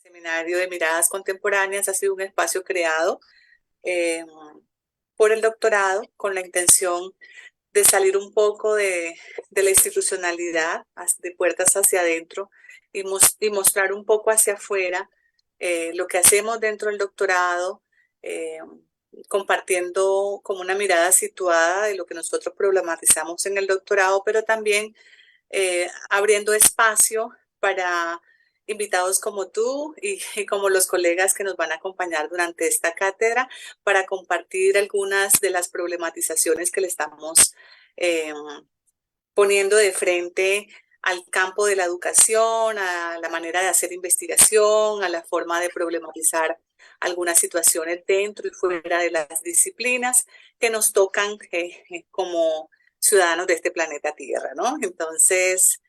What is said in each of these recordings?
Seminario de Miradas Contemporáneas ha sido un espacio creado eh, por el doctorado con la intención de salir un poco de la institucionalidad, de puertas hacia adentro y mostrar un poco hacia afuera lo que hacemos dentro del doctorado, eh, compartiendo como una mirada situada de lo que nosotros problematizamos en el doctorado, pero también abriendo espacio para invitados como tú y como los colegas que nos van a acompañar durante esta cátedra para compartir algunas de las problematizaciones que le estamos eh, poniendo de frente al campo de la educación, a la manera de hacer investigación, a la forma de problematizar algunas situaciones dentro y fuera de las disciplinas que nos tocan como ciudadanos de este planeta Tierra, ¿no? Entonces,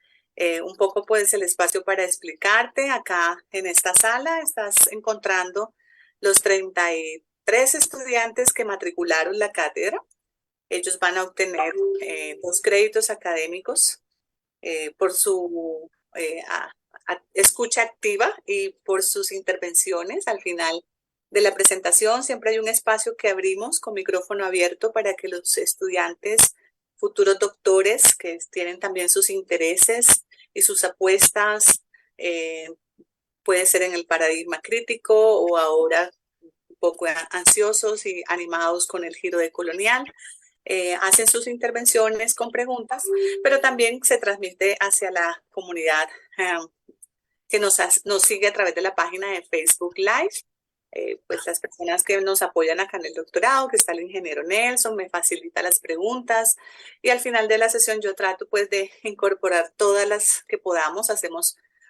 un poco pues el espacio para explicarte. Acá en esta sala estás encontrando los 33 estudiantes que matricularon la cátedra. Ellos van a obtener 2 créditos académicos por su escucha activa y por sus intervenciones. Al final de la presentación siempre hay un espacio que abrimos con micrófono abierto para que los estudiantes, futuros doctores que tienen también sus intereses y sus apuestas, puede ser en el paradigma crítico o ahora un poco ansiosos y animados con el giro de colonial, hacen sus intervenciones con preguntas, pero también se transmite hacia la comunidad que nos sigue a través de la página de Facebook Live. Pues las personas que nos apoyan acá en el doctorado, que está el ingeniero Nelson, me facilita las preguntas y al final de la sesión yo trato pues de incorporar todas las que podamos.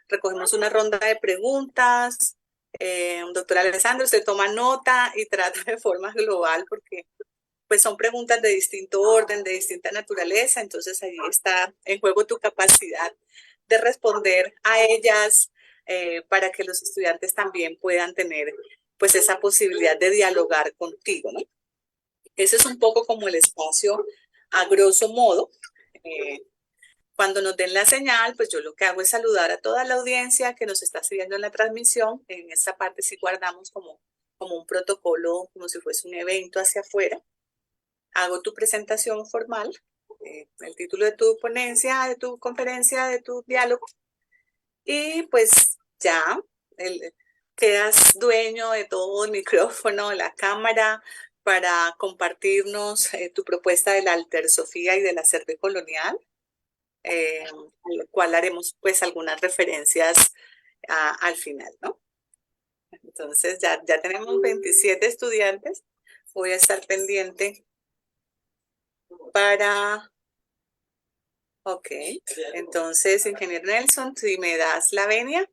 Recogemos una ronda de preguntas. Doctor Alessandro, usted toma nota y trata de forma global porque pues son preguntas de distinto orden, de distinta naturaleza, entonces ahí está en juego tu capacidad de responder a ellas para que los estudiantes también puedan tener pues esa posibilidad de dialogar contigo, ¿no? Ese es un poco como el espacio a grosso modo. Eh, Cuando nos den la señal, pues yo lo que hago es saludar a toda la audiencia que nos está siguiendo en la transmisión. En esta parte sí guardamos como un protocolo, como si fuese un evento hacia afuera. Hago tu presentación formal, el título de tu ponencia, de tu conferencia, de tu diálogo, y pues ya quedas dueño de todo el micrófono, la cámara, para compartirnos tu propuesta de la altersofía y del acervo colonial, al cual haremos pues algunas referencias al final, ¿no? Entonces ya tenemos 27 estudiantes. Voy a estar pendiente para... Ok, entonces, ingeniero Nelson, si me das la venia,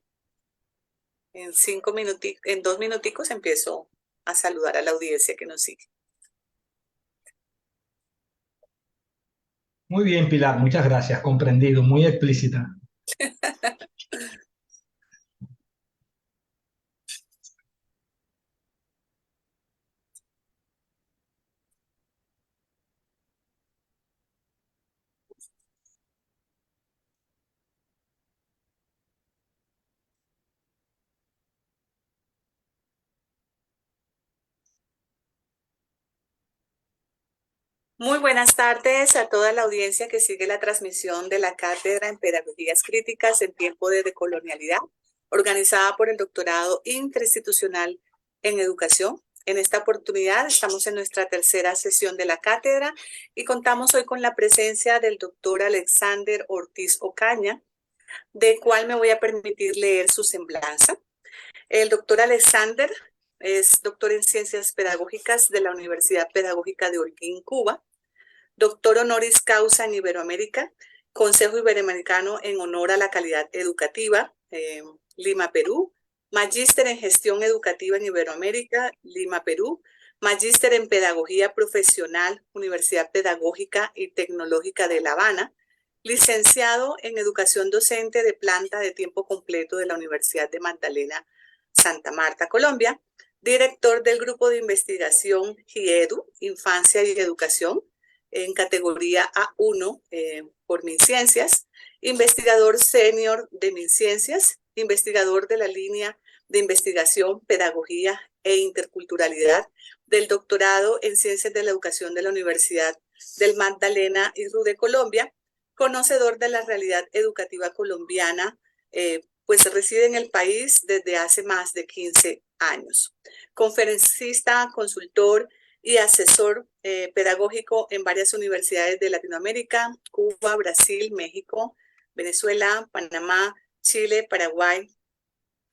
en 2 minuticos empiezo a saludar a la audiencia que nos sigue. Muy bien, Pilar, muchas gracias, comprendido, muy explícita. Muy buenas tardes a toda la audiencia que sigue la transmisión de la Cátedra en Pedagogías Críticas en Tiempo de Decolonialidad, organizada por el Doctorado Interinstitucional en Educación. En esta oportunidad estamos en nuestra tercera sesión de la cátedra y contamos hoy con la presencia del doctor Alexander Ortiz Ocaña, del cual me voy a permitir leer su semblanza. El doctor Alexander es doctor en Ciencias Pedagógicas de la Universidad Pedagógica de Holguín, Cuba, doctor honoris causa en Iberoamérica, Consejo Iberoamericano en honor a la calidad educativa, Lima, Perú, magíster en Gestión Educativa en Iberoamérica, Lima, Perú, magíster en Pedagogía Profesional, Universidad Pedagógica y Tecnológica de La Habana, licenciado en Educación Docente de Planta de Tiempo Completo de la Universidad de Magdalena, Santa Marta, Colombia, director del Grupo de Investigación GIEDU, Infancia y Educación, en categoría A1 por MinCiencias, investigador senior de MinCiencias, investigador de la línea de Investigación, Pedagogía e Interculturalidad, del doctorado en Ciencias de la Educación de la Universidad del Magdalena y de Colombia, conocedor de la realidad educativa colombiana, pues reside en el país desde hace más de 15 años. Conferencista, consultor y asesor pedagógico en varias universidades de Latinoamérica, Cuba, Brasil, México, Venezuela, Panamá, Chile, Paraguay,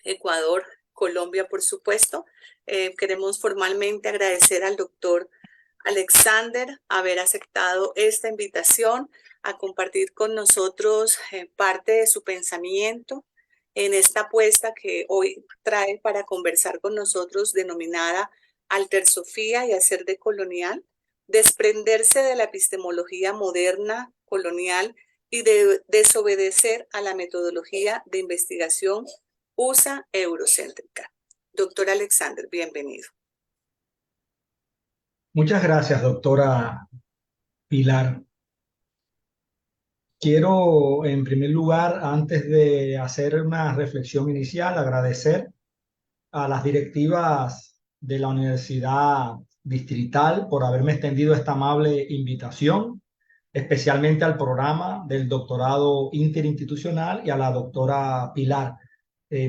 Ecuador, Colombia, por supuesto. Queremos formalmente agradecer al doctor Alexander haber aceptado esta invitación a compartir con nosotros parte de su pensamiento en esta apuesta que hoy trae para conversar con nosotros denominada Altersofía y hacer decolonial, desprenderse de la epistemología moderna colonial y de desobedecer a la metodología de investigación USA eurocéntrica. Doctor Alexander, bienvenido. Muchas gracias, doctora Pilar. Quiero, en primer lugar, antes de hacer una reflexión inicial, agradecer a las directivas de la Universidad Distrital por haberme extendido esta amable invitación, especialmente al programa del doctorado interinstitucional y a la doctora Pilar.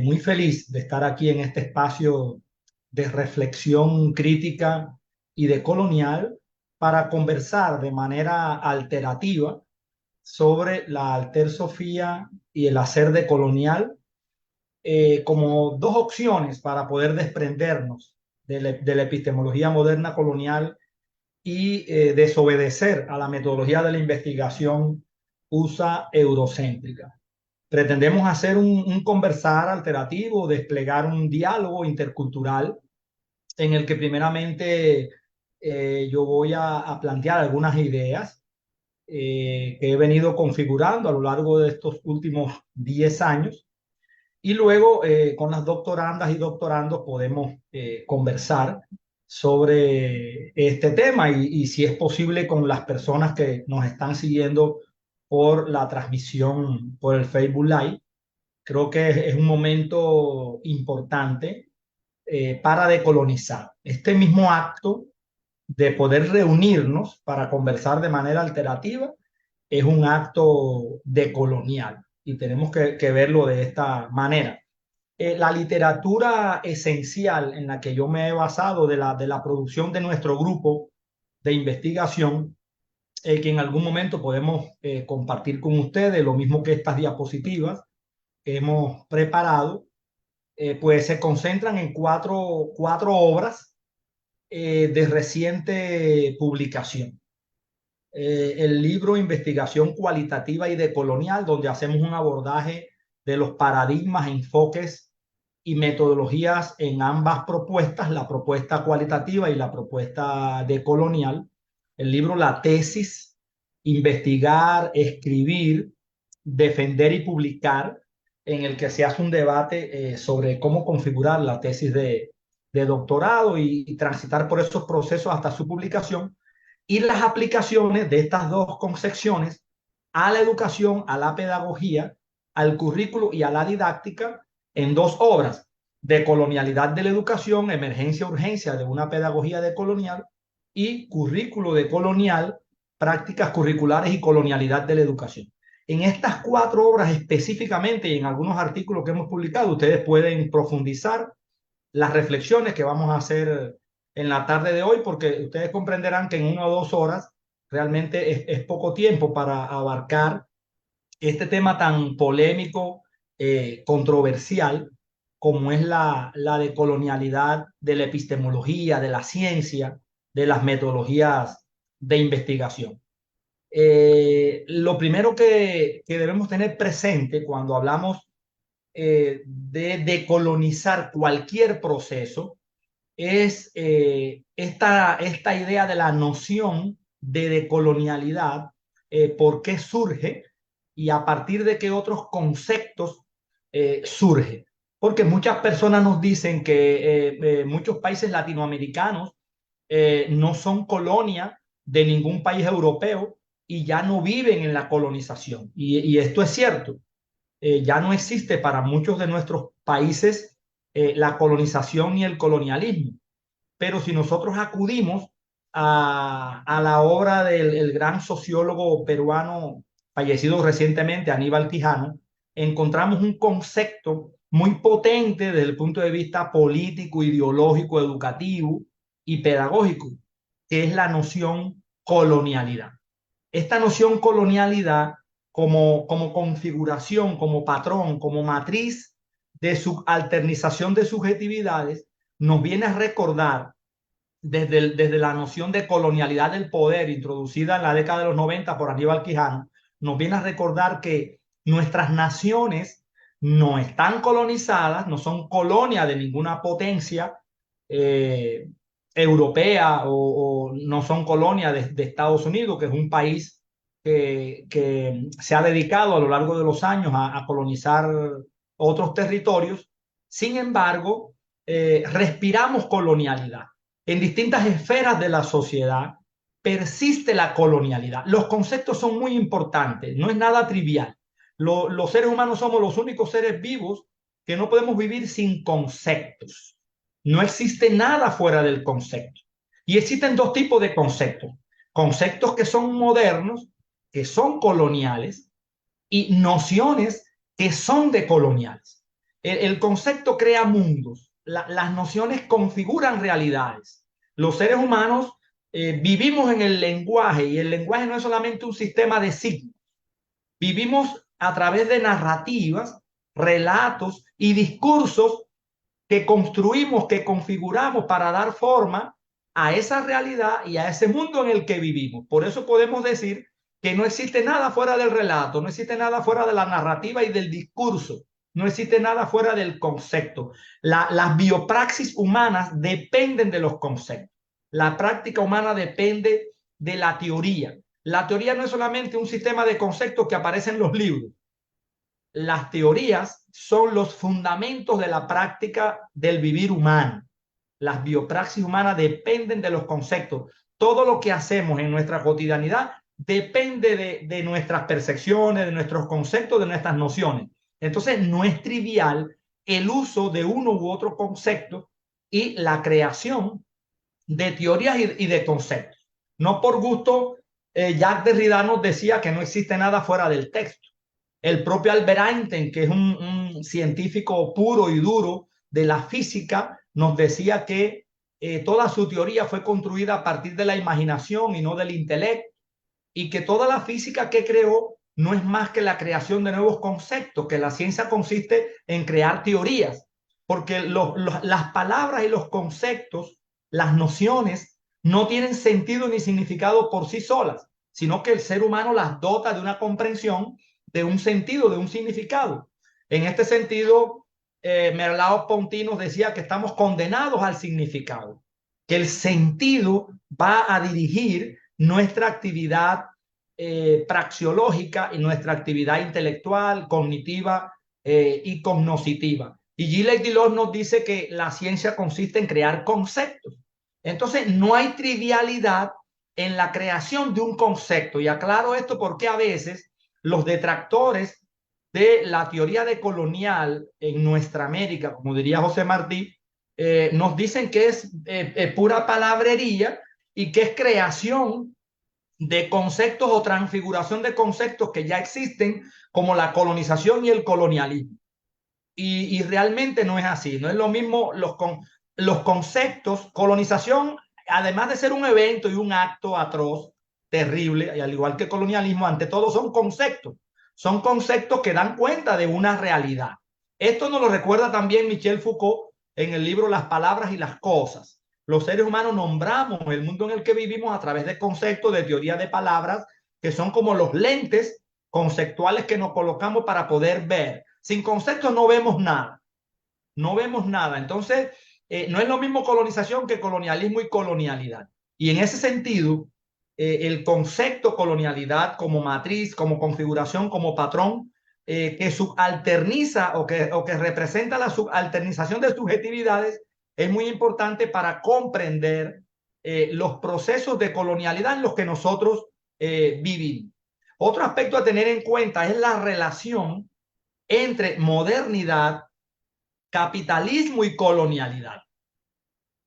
Muy feliz de estar aquí en este espacio de reflexión crítica y decolonial para conversar de manera alterativa sobre la altersofía y el hacer decolonial como dos opciones para poder desprendernos de la epistemología moderna colonial y desobedecer a la metodología de la investigación USA eurocéntrica. Pretendemos hacer un conversar alternativo, desplegar un diálogo intercultural en el que primeramente yo voy a plantear algunas ideas que he venido configurando a lo largo de estos últimos 10 años. Y luego con las doctorandas y doctorandos podemos conversar sobre este tema y si es posible con las personas que nos están siguiendo por la transmisión por el Facebook Live. Creo que es un momento importante para decolonizar. Este mismo acto de poder reunirnos para conversar de manera alternativa es un acto decolonial y tenemos que verlo de esta manera. La literatura esencial en la que yo me he basado de la producción de nuestro grupo de investigación, que en algún momento podemos compartir con ustedes, lo mismo que estas diapositivas que hemos preparado, pues se concentran en cuatro obras de reciente publicación. El libro Investigación Cualitativa y Decolonial, donde hacemos un abordaje de los paradigmas, enfoques y metodologías en ambas propuestas, la propuesta cualitativa y la propuesta decolonial. El libro La Tesis, Investigar, Escribir, Defender y Publicar, en el que se hace un debate sobre cómo configurar la tesis de doctorado y transitar por esos procesos hasta su publicación, y las aplicaciones de estas dos concepciones a la educación, a la pedagogía, al currículo y a la didáctica en dos obras: Decolonialidad de la educación, emergencia urgencia de una pedagogía decolonial, y Currículo decolonial, prácticas curriculares y colonialidad de la educación. En estas cuatro obras específicamente y en algunos artículos que hemos publicado, ustedes pueden profundizar las reflexiones que vamos a hacer en la tarde de hoy, porque ustedes comprenderán que en 1 o 2 horas realmente es poco tiempo para abarcar este tema tan polémico, controversial, como es la decolonialidad de la epistemología, de la ciencia, de las metodologías de investigación. Lo primero que debemos tener presente cuando hablamos de decolonizar cualquier proceso es esta idea de la noción de decolonialidad, por qué surge y a partir de qué otros conceptos surge. Porque muchas personas nos dicen que muchos países latinoamericanos no son colonia de ningún país europeo y ya no viven en la colonización. Y esto es cierto. Ya no existe para muchos de nuestros países la colonización y el colonialismo. Pero si nosotros acudimos a la obra del el gran sociólogo peruano fallecido recientemente, Aníbal Quijano, encontramos un concepto muy potente desde el punto de vista político, ideológico, educativo y pedagógico, que es la noción colonialidad. Esta noción colonialidad como configuración, como patrón, como matriz de subalternización de subjetividades, nos viene a recordar desde la noción de colonialidad del poder introducida en la década de los 90 por Aníbal Quijano, nos viene a recordar que nuestras naciones no están colonizadas, no son colonia de ninguna potencia eh, europea o no son colonia de Estados Unidos, que es un país que se ha dedicado a lo largo de los años a colonizar otros territorios. Sin embargo, respiramos colonialidad. En distintas esferas de la sociedad persiste la colonialidad. Los conceptos son muy importantes, no es nada trivial. Los seres humanos somos los únicos seres vivos que no podemos vivir sin conceptos. No existe nada fuera del concepto. Y existen dos tipos de conceptos. Conceptos que son modernos, que son coloniales, y nociones que son decoloniales. El concepto crea mundos, las nociones configuran realidades. Los seres humanos vivimos en el lenguaje y el lenguaje no es solamente un sistema de signos. Vivimos a través de narrativas, relatos y discursos que construimos, que configuramos para dar forma a esa realidad y a ese mundo en el que vivimos. Por eso podemos decir que no existe nada fuera del relato, no existe nada fuera de la narrativa y del discurso, no existe nada fuera del concepto. Las biopraxis humanas dependen de los conceptos. La práctica humana depende de la teoría. La teoría no es solamente un sistema de conceptos que aparece en los libros. Las teorías son los fundamentos de la práctica del vivir humano. Las biopraxis humanas dependen de los conceptos. Todo lo que hacemos en nuestra cotidianidad depende de nuestras percepciones, de nuestros conceptos, de nuestras nociones. Entonces, no es trivial el uso de uno u otro concepto y la creación de teorías y de conceptos. No por gusto, Jacques Derrida nos decía que no existe nada fuera del texto. El propio Albert Einstein, que es un científico puro y duro de la física, nos decía que toda su teoría fue construida a partir de la imaginación y no del intelecto, y que toda la física que creó no es más que la creación de nuevos conceptos, que la ciencia consiste en crear teorías, porque las palabras y los conceptos, las nociones, no tienen sentido ni significado por sí solas, sino que el ser humano las dota de una comprensión, de un sentido, de un significado. En este sentido, Merleau-Ponty nos decía que estamos condenados al significado, que el sentido va a dirigir nuestra actividad praxiológica y nuestra actividad intelectual, cognitiva y cognoscitiva. Y Gilles Deleuze nos dice que la ciencia consiste en crear conceptos. Entonces, no hay trivialidad en la creación de un concepto. Y aclaro esto porque a veces los detractores de la teoría decolonial en nuestra América, como diría José Martí, nos dicen que es pura palabrería y que es creación de conceptos o transfiguración de conceptos que ya existen, como la colonización y el colonialismo. Y realmente no es así, no es lo mismo los conceptos, colonización, además de ser un evento y un acto atroz, terrible, y al igual que colonialismo, ante todo son conceptos que dan cuenta de una realidad. Esto nos lo recuerda también Michel Foucault en el libro Las palabras y las cosas. Los seres humanos nombramos el mundo en el que vivimos a través de conceptos, de teoría de palabras, que son como los lentes conceptuales que nos colocamos para poder ver. Sin conceptos no vemos nada, no vemos nada. Entonces, no es lo mismo colonización que colonialismo y colonialidad. Y en ese sentido, el concepto colonialidad como matriz, como configuración, como patrón, que subalterniza o que representa la subalternización de subjetividades, es muy importante para comprender los procesos de colonialidad en los que nosotros vivimos. Otro aspecto a tener en cuenta es la relación entre modernidad capitalismo y colonialidad.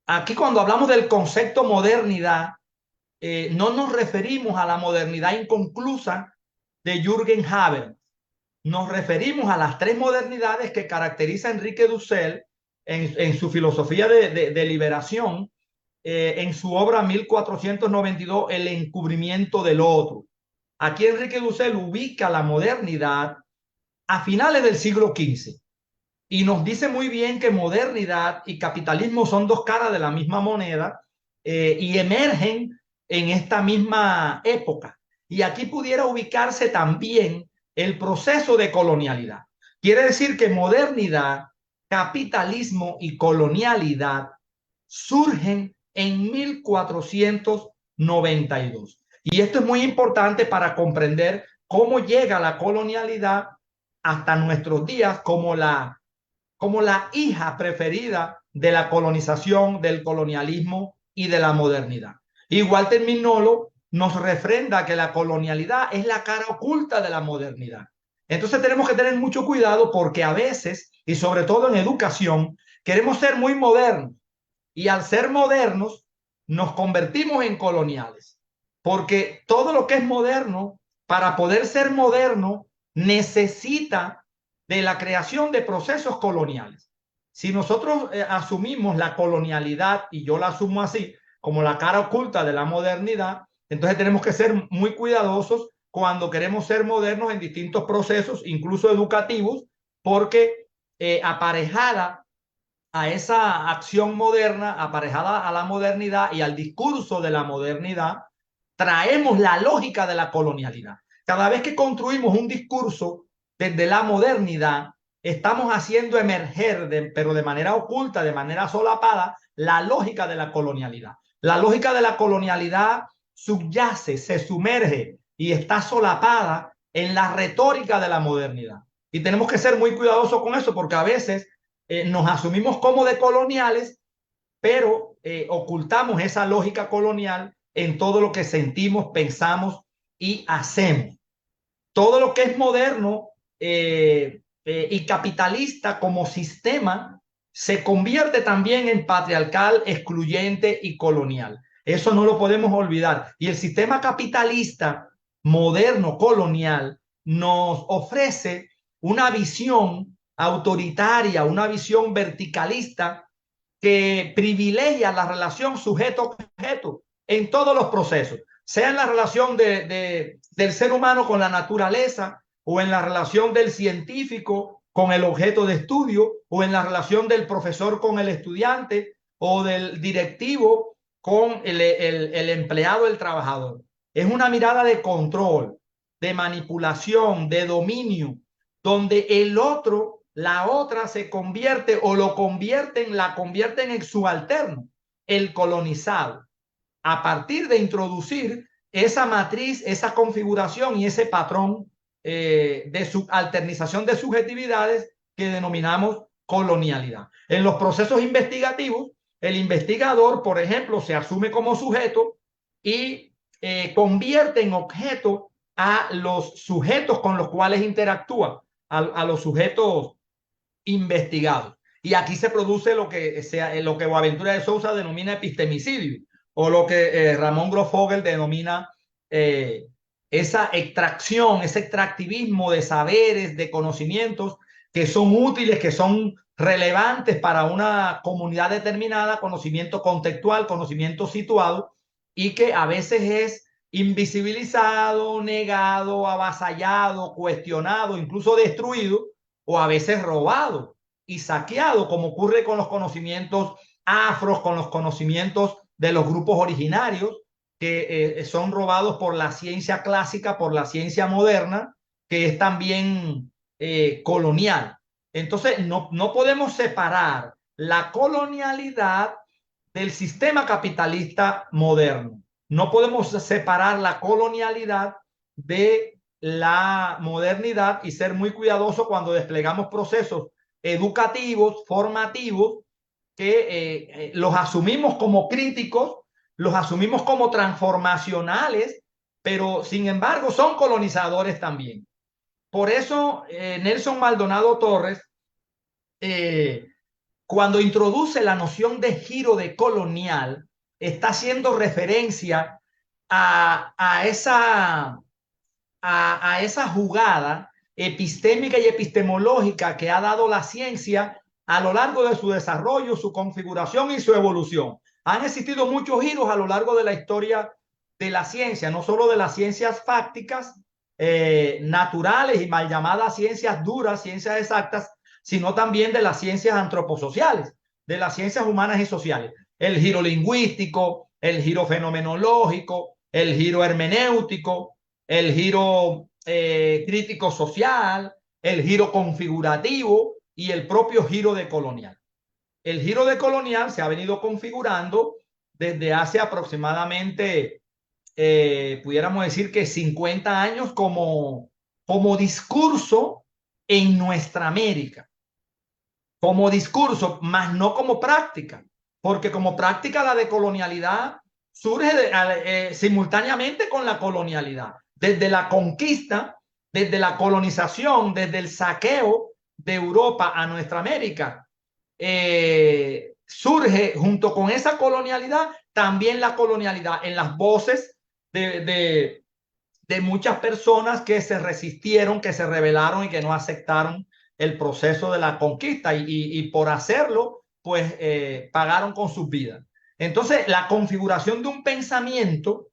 Aquí cuando hablamos del concepto modernidad, no nos referimos a la modernidad inconclusa de Jürgen Habermas. Nos referimos a las tres modernidades que caracteriza Enrique Dussel en su filosofía de liberación, en su obra 1492, El encubrimiento del otro. Aquí Enrique Dussel ubica la modernidad a finales del siglo XV y nos dice muy bien que modernidad y capitalismo son dos caras de la misma moneda, y emergen en esta misma época. Y aquí pudiera ubicarse también el proceso de colonialidad. Quiere decir que modernidad, capitalismo y colonialidad surgen en 1492. Y esto es muy importante para comprender cómo llega la colonialidad hasta nuestros días como la hija preferida de la colonización, del colonialismo y de la modernidad. Y Walter Mignolo nos refrenda que la colonialidad es la cara oculta de la modernidad. Entonces tenemos que tener mucho cuidado porque a veces, y sobre todo en educación, queremos ser muy modernos y al ser modernos nos convertimos en coloniales. Porque todo lo que es moderno, para poder ser moderno, necesita de la creación de procesos coloniales. Si nosotros asumimos la colonialidad, y yo la asumo así, como la cara oculta de la modernidad, entonces tenemos que ser muy cuidadosos cuando queremos ser modernos en distintos procesos, incluso educativos, porque aparejada a esa acción moderna, aparejada a la modernidad y al discurso de la modernidad, traemos la lógica de la colonialidad. Cada vez que construimos un discurso desde la modernidad, estamos haciendo emerger, pero de manera oculta, de manera solapada, la lógica de la colonialidad. La lógica de la colonialidad subyace, se sumerge y está solapada en la retórica de la modernidad. Y tenemos que ser muy cuidadosos con eso porque a veces nos asumimos como decoloniales, pero ocultamos esa lógica colonial en todo lo que sentimos, pensamos y hacemos. Todo lo que es moderno y capitalista como sistema se convierte también en patriarcal, excluyente y colonial. Eso no lo podemos olvidar. Y el sistema capitalista moderno, colonial, nos ofrece una visión autoritaria, una visión verticalista que privilegia la relación sujeto-objeto en todos los procesos, sea en la relación del ser humano con la naturaleza, o en la relación del científico con el objeto de estudio, o en la relación del profesor con el estudiante, o del directivo con el empleado, el trabajador. Es una mirada de control, de manipulación, de dominio, donde el otro, la otra se convierte o lo convierten, la convierten en subalterno, el colonizado, a partir de introducir esa matriz, esa configuración y ese patrón de subalternización de subjetividades que denominamos colonialidad. En los procesos investigativos, el investigador, por ejemplo, se asume como sujeto y convierte en objeto a los sujetos con los cuales interactúa, a los sujetos investigados. Y aquí se produce lo que Boaventura de Sousa denomina epistemicidio, o lo que Ramón Grosfogel denomina esa extracción, ese extractivismo de saberes, de conocimientos que son útiles, que son relevantes para una comunidad determinada, conocimiento contextual, conocimiento situado, y que a veces es invisibilizado, negado, avasallado, cuestionado, incluso destruido, o a veces robado y saqueado, como ocurre con los conocimientos afros, con los conocimientos de los grupos originarios, que son robados por la ciencia clásica, por la ciencia moderna, que es también colonial. Entonces, no podemos separar la colonialidad del sistema capitalista moderno. No podemos separar la colonialidad de la modernidad y ser muy cuidadosos cuando desplegamos procesos educativos, formativos, que los asumimos como críticos, los asumimos como transformacionales, pero sin embargo son colonizadores también. Por eso Nelson Maldonado Torres cuando introduce la noción de giro decolonial, está haciendo referencia a esa jugada epistémica y epistemológica que ha dado la ciencia a lo largo de su desarrollo, su configuración y su evolución. Han existido muchos giros a lo largo de la historia de la ciencia, no solo de las ciencias fácticas, naturales y mal llamadas ciencias duras, ciencias exactas, sino también de las ciencias antroposociales, de las ciencias humanas y sociales. El giro lingüístico, el giro fenomenológico, el giro hermenéutico, el giro crítico social, el giro configurativo y el propio giro decolonial. El giro decolonial se ha venido configurando desde hace aproximadamente, pudiéramos decir que 50 años como discurso en nuestra América, como discurso, más no como práctica, porque como práctica la decolonialidad surge simultáneamente con la colonialidad, desde la conquista, desde la colonización, desde el saqueo de Europa a nuestra América. Surge junto con esa colonialidad también la colonialidad en las voces de muchas personas que se resistieron, que se rebelaron y que no aceptaron el proceso de la conquista y por hacerlo, pues pagaron con sus vidas. Entonces, la configuración de un pensamiento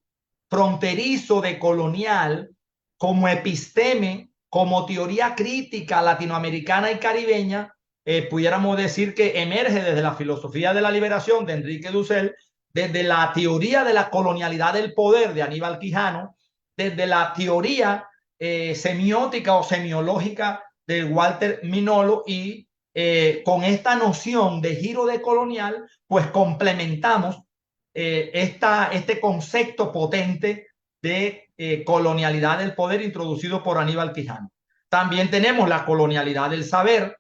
fronterizo de colonial como episteme, como teoría crítica latinoamericana y caribeña, pudiéramos decir que emerge desde la filosofía de la liberación de Enrique Dussel, desde la teoría de la colonialidad del poder de Aníbal Quijano, desde la teoría semiótica o semiológica de Walter Minolo y con esta noción de giro decolonial, pues complementamos este concepto potente de colonialidad del poder introducido por Aníbal Quijano. También tenemos la colonialidad del saber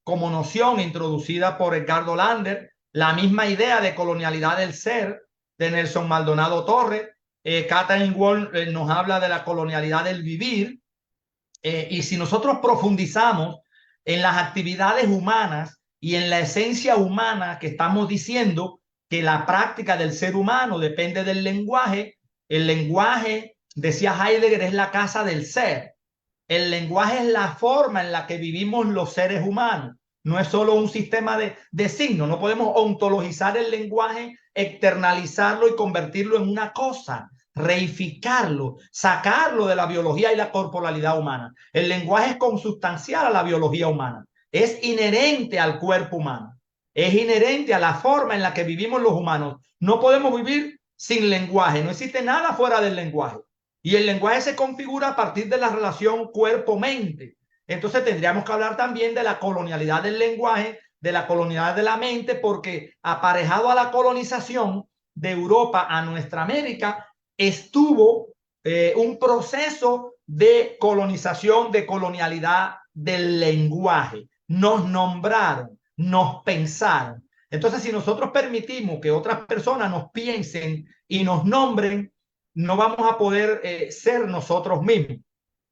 como noción introducida por Edgardo Lander, la misma idea de colonialidad del ser de Nelson Maldonado Torres. Catherine Wall nos habla de la colonialidad del vivir, y si nosotros profundizamos en las actividades humanas y en la esencia humana que estamos diciendo que la práctica del ser humano depende del lenguaje, el lenguaje, decía Heidegger, es la casa del ser. El lenguaje es la forma en la que vivimos los seres humanos. No es solo un sistema de signos. No podemos ontologizar el lenguaje, externalizarlo y convertirlo en una cosa, reificarlo, sacarlo de la biología y la corporalidad humana. El lenguaje es consustancial a la biología humana. Es inherente al cuerpo humano. Es inherente a la forma en la que vivimos los humanos. No podemos vivir sin lenguaje. No existe nada fuera del lenguaje. Y el lenguaje se configura a partir de la relación cuerpo-mente. Entonces tendríamos que hablar también de la colonialidad del lenguaje, de la colonialidad de la mente, porque aparejado a la colonización de Europa a nuestra América, estuvo un proceso de colonización, de colonialidad del lenguaje. Nos nombraron, nos pensaron. Entonces, si nosotros permitimos que otras personas nos piensen y nos nombren, no vamos a poder ser nosotros mismos.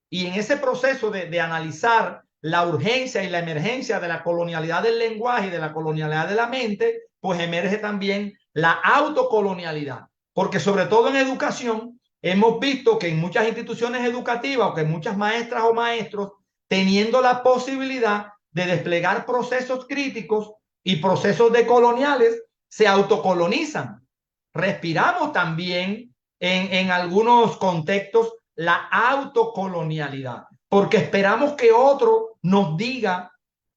Y en ese proceso de analizar la urgencia y la emergencia de la colonialidad del lenguaje y de la colonialidad de la mente, pues emerge también la autocolonialidad. Porque sobre todo en educación, hemos visto que en muchas instituciones educativas o que muchas maestras o maestros, teniendo la posibilidad de desplegar procesos críticos y procesos decoloniales, se autocolonizan. Respiramos también en algunos contextos la autocolonialidad, porque esperamos que otro nos diga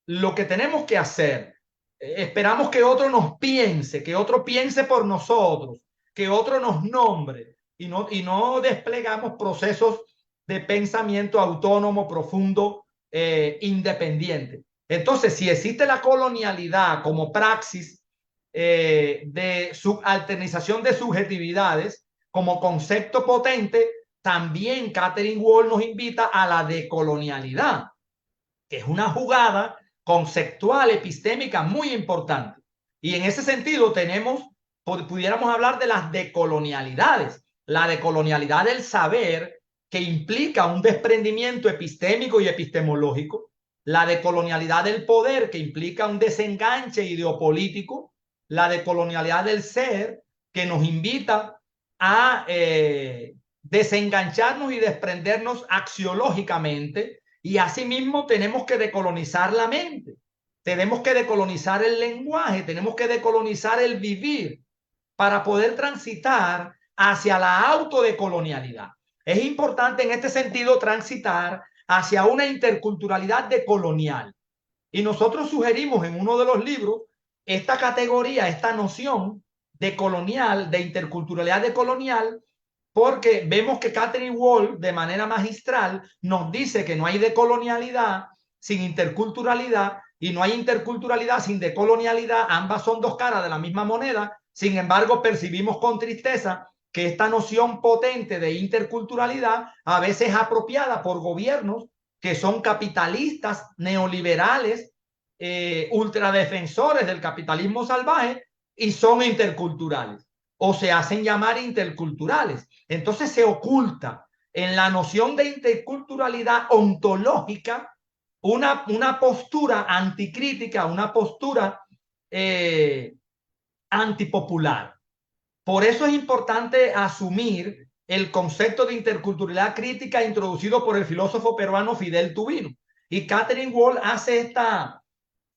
lo que tenemos que hacer. Esperamos que otro nos piense, que otro piense por nosotros, que otro nos nombre, y no desplegamos procesos de pensamiento autónomo, profundo, independiente. Entonces, si existe la colonialidad como praxis de subalternización de subjetividades, como concepto potente, también Catherine Wall nos invita a la decolonialidad, que es una jugada conceptual, epistémica muy importante. Y en ese sentido pudiéramos hablar de las decolonialidades. La decolonialidad del saber, que implica un desprendimiento epistémico y epistemológico, la decolonialidad del poder, que implica un desenganche ideopolítico, la decolonialidad del ser, que nos invita a desengancharnos y desprendernos axiológicamente, y asimismo tenemos que decolonizar la mente, tenemos que decolonizar el lenguaje, tenemos que decolonizar el vivir para poder transitar hacia la autodecolonialidad. Es importante en este sentido transitar hacia una interculturalidad decolonial. Y nosotros sugerimos en uno de los libros esta categoría, esta noción de colonial, de interculturalidad decolonial, porque vemos que Catherine Wall, de manera magistral, nos dice que no hay decolonialidad sin interculturalidad y no hay interculturalidad sin decolonialidad. Ambas son dos caras de la misma moneda. Sin embargo, percibimos con tristeza que esta noción potente de interculturalidad a veces es apropiada por gobiernos que son capitalistas, neoliberales, ultradefensores del capitalismo salvaje y son interculturales o se hacen llamar interculturales. Entonces se oculta en la noción de interculturalidad ontológica una postura anticrítica, una postura antipopular. Por eso es importante asumir el concepto de interculturalidad crítica introducido por el filósofo peruano Fidel Tubino. Y Catherine Wall hace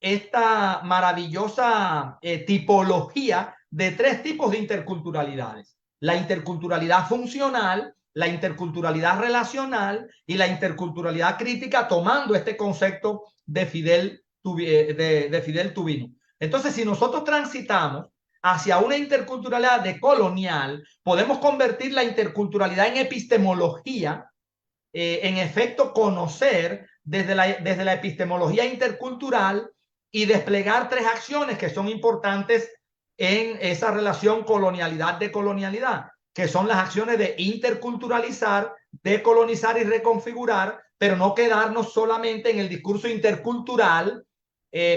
esta maravillosa tipología de tres tipos de interculturalidades: la interculturalidad funcional, la interculturalidad relacional y la interculturalidad crítica, tomando este concepto de Fidel Tubino. Entonces, si nosotros transitamos hacia una interculturalidad decolonial, podemos convertir la interculturalidad en epistemología, en efecto conocer desde la epistemología intercultural y desplegar tres acciones que son importantes en esa relación colonialidad-decolonialidad, que son las acciones de interculturalizar, decolonizar y reconfigurar, pero no quedarnos solamente en el discurso intercultural,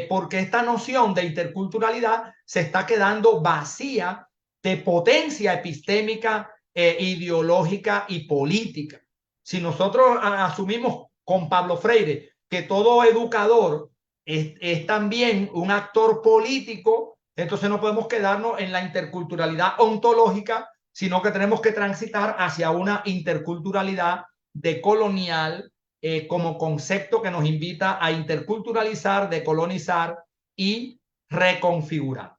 porque esta noción de interculturalidad se está quedando vacía de potencia epistémica, ideológica y política. Si nosotros asumimos con Pablo Freire que todo educador es también un actor político, entonces no podemos quedarnos en la interculturalidad ontológica, sino que tenemos que transitar hacia una interculturalidad decolonial, como concepto que nos invita a interculturalizar, decolonizar y reconfigurar.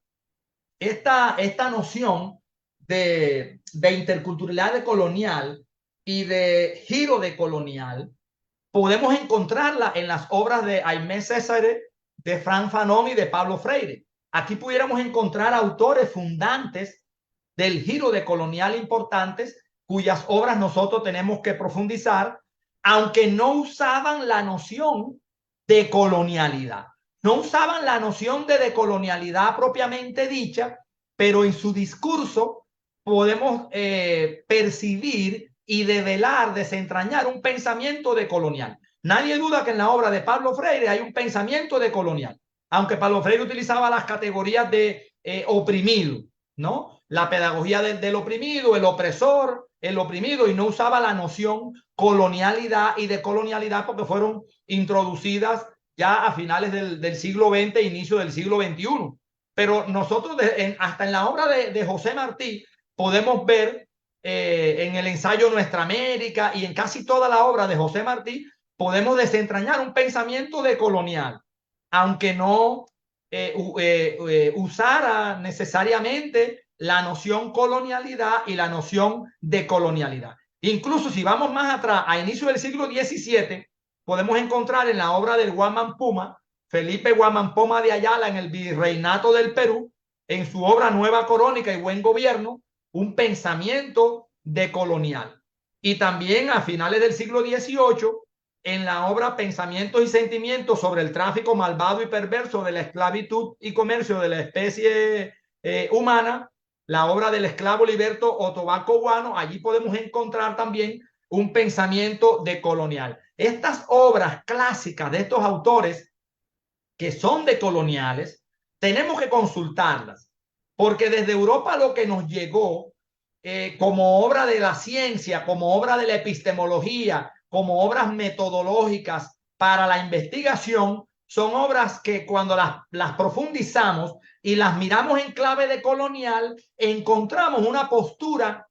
Esta noción de interculturalidad decolonial y de giro decolonial podemos encontrarla en las obras de Aimé Césaire, de Franz Fanon y de Pablo Freire. Aquí pudiéramos encontrar autores fundantes del giro decolonial importantes, cuyas obras nosotros tenemos que profundizar, aunque no usaban la noción de colonialidad. No usaban la noción de decolonialidad propiamente dicha, pero en su discurso podemos percibir y develar, desentrañar un pensamiento decolonial. Nadie duda que en la obra de Pablo Freire hay un pensamiento decolonial, aunque Pablo Freire utilizaba las categorías de oprimido, ¿no? La pedagogía del oprimido, el opresor, el oprimido, y no usaba la noción colonialidad y decolonialidad porque fueron introducidas ya a finales del siglo XX, inicio del siglo XXI. Pero nosotros hasta en la obra de José Martí podemos ver, en el ensayo Nuestra América y en casi toda la obra de José Martí, podemos desentrañar un pensamiento decolonial, aunque no usara necesariamente la noción colonialidad y la noción de colonialidad. Incluso si vamos más atrás, a inicio del siglo XVII, podemos encontrar en la obra del Guamán Puma, Felipe Guamán Poma de Ayala, en el Virreinato del Perú, en su obra Nueva Corónica y Buen Gobierno, un pensamiento decolonial. Y también a finales del siglo XVIII, en la obra Pensamientos y Sentimientos sobre el tráfico malvado y perverso de la esclavitud y comercio de la especie humana, la obra del esclavo liberto Otobaco Guano, allí podemos encontrar también un pensamiento decolonial. Estas obras clásicas de estos autores que son decoloniales, tenemos que consultarlas, porque desde Europa lo que nos llegó, como obra de la ciencia, como obra de la epistemología, como obras metodológicas para la investigación son obras que cuando las profundizamos y las miramos en clave de colonial, encontramos una postura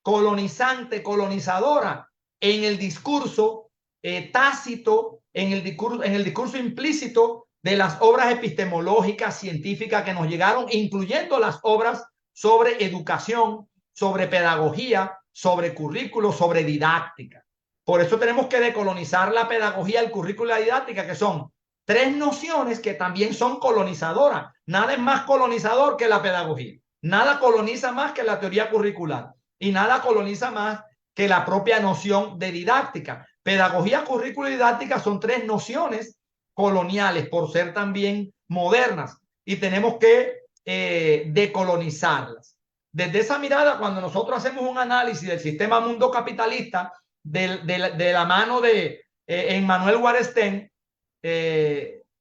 colonizante, colonizadora en el discurso tácito, en el discurso implícito de las obras epistemológicas, científicas que nos llegaron, incluyendo las obras sobre educación, sobre pedagogía, sobre currículo, sobre didáctica. Por eso tenemos que decolonizar la pedagogía, el currículo y la didáctica, que son tres nociones que también son colonizadoras. Nada es más colonizador que la pedagogía. Nada coloniza más que la teoría curricular. Y nada coloniza más que la propia noción de didáctica. Pedagogía, currículo y didáctica son tres nociones coloniales por ser también modernas y tenemos que decolonizarlas. Desde esa mirada, cuando nosotros hacemos un análisis del sistema mundo capitalista de la mano de Emmanuel Wallerstein,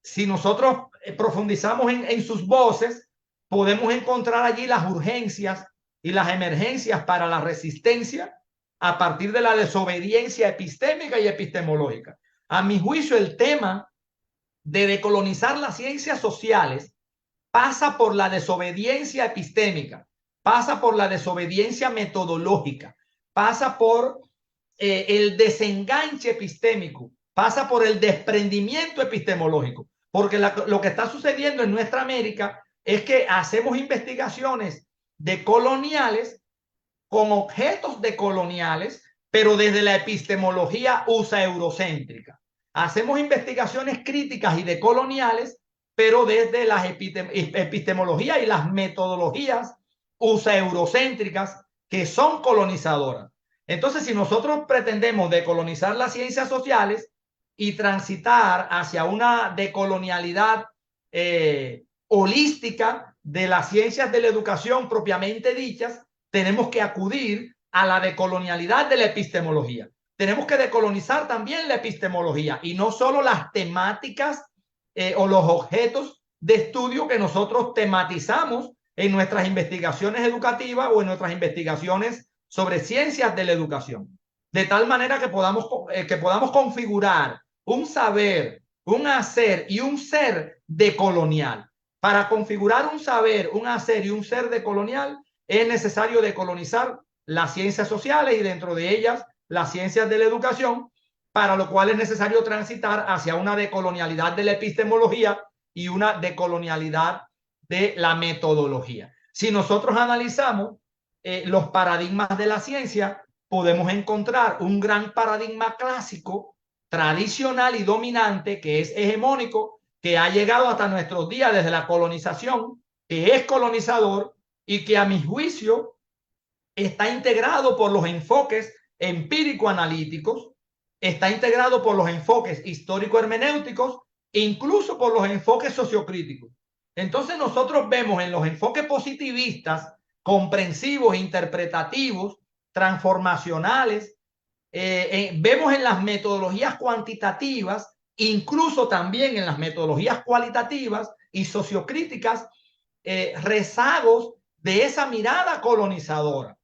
si nosotros profundizamos en sus voces, podemos encontrar allí las urgencias y las emergencias para la resistencia a partir de la desobediencia epistémica y epistemológica. A mi juicio, el tema de decolonizar las ciencias sociales pasa por la desobediencia epistémica, pasa por la desobediencia metodológica, pasa por el desenganche epistémico, pasa por el desprendimiento epistemológico, porque lo que está sucediendo en nuestra América es que hacemos investigaciones de coloniales con objetos de coloniales, pero desde la epistemología USA eurocéntrica. Hacemos investigaciones críticas y de coloniales, pero desde las epistemologías y las metodologías USA eurocéntricas que son colonizadoras. Entonces, si nosotros pretendemos decolonizar las ciencias sociales y transitar hacia una decolonialidad holística de las ciencias de la educación propiamente dichas, tenemos que acudir a la decolonialidad de la epistemología. Tenemos que decolonizar también la epistemología y no solo las temáticas o los objetos de estudio que nosotros tematizamos en nuestras investigaciones educativas o en nuestras investigaciones sobre ciencias de la educación. De tal manera que podamos configurar un saber, un hacer y un ser decolonial. Para configurar un saber, un hacer y un ser decolonial, es necesario decolonizar las ciencias sociales y dentro de ellas las ciencias de la educación, para lo cual es necesario transitar hacia una decolonialidad de la epistemología y una decolonialidad de la metodología. Si nosotros analizamos los paradigmas de la ciencia, podemos encontrar un gran paradigma clásico, tradicional y dominante, que es hegemónico, que ha llegado hasta nuestros días desde la colonización, que es colonizador y que a mi juicio está integrado por los enfoques empírico-analíticos, está integrado por los enfoques histórico-hermenéuticos e incluso por los enfoques sociocríticos. Entonces nosotros vemos en los enfoques positivistas, comprensivos, interpretativos, transformacionales, vemos en las metodologías cuantitativas, incluso también en las metodologías cualitativas y sociocríticas, rezagos de esa mirada colonizadora,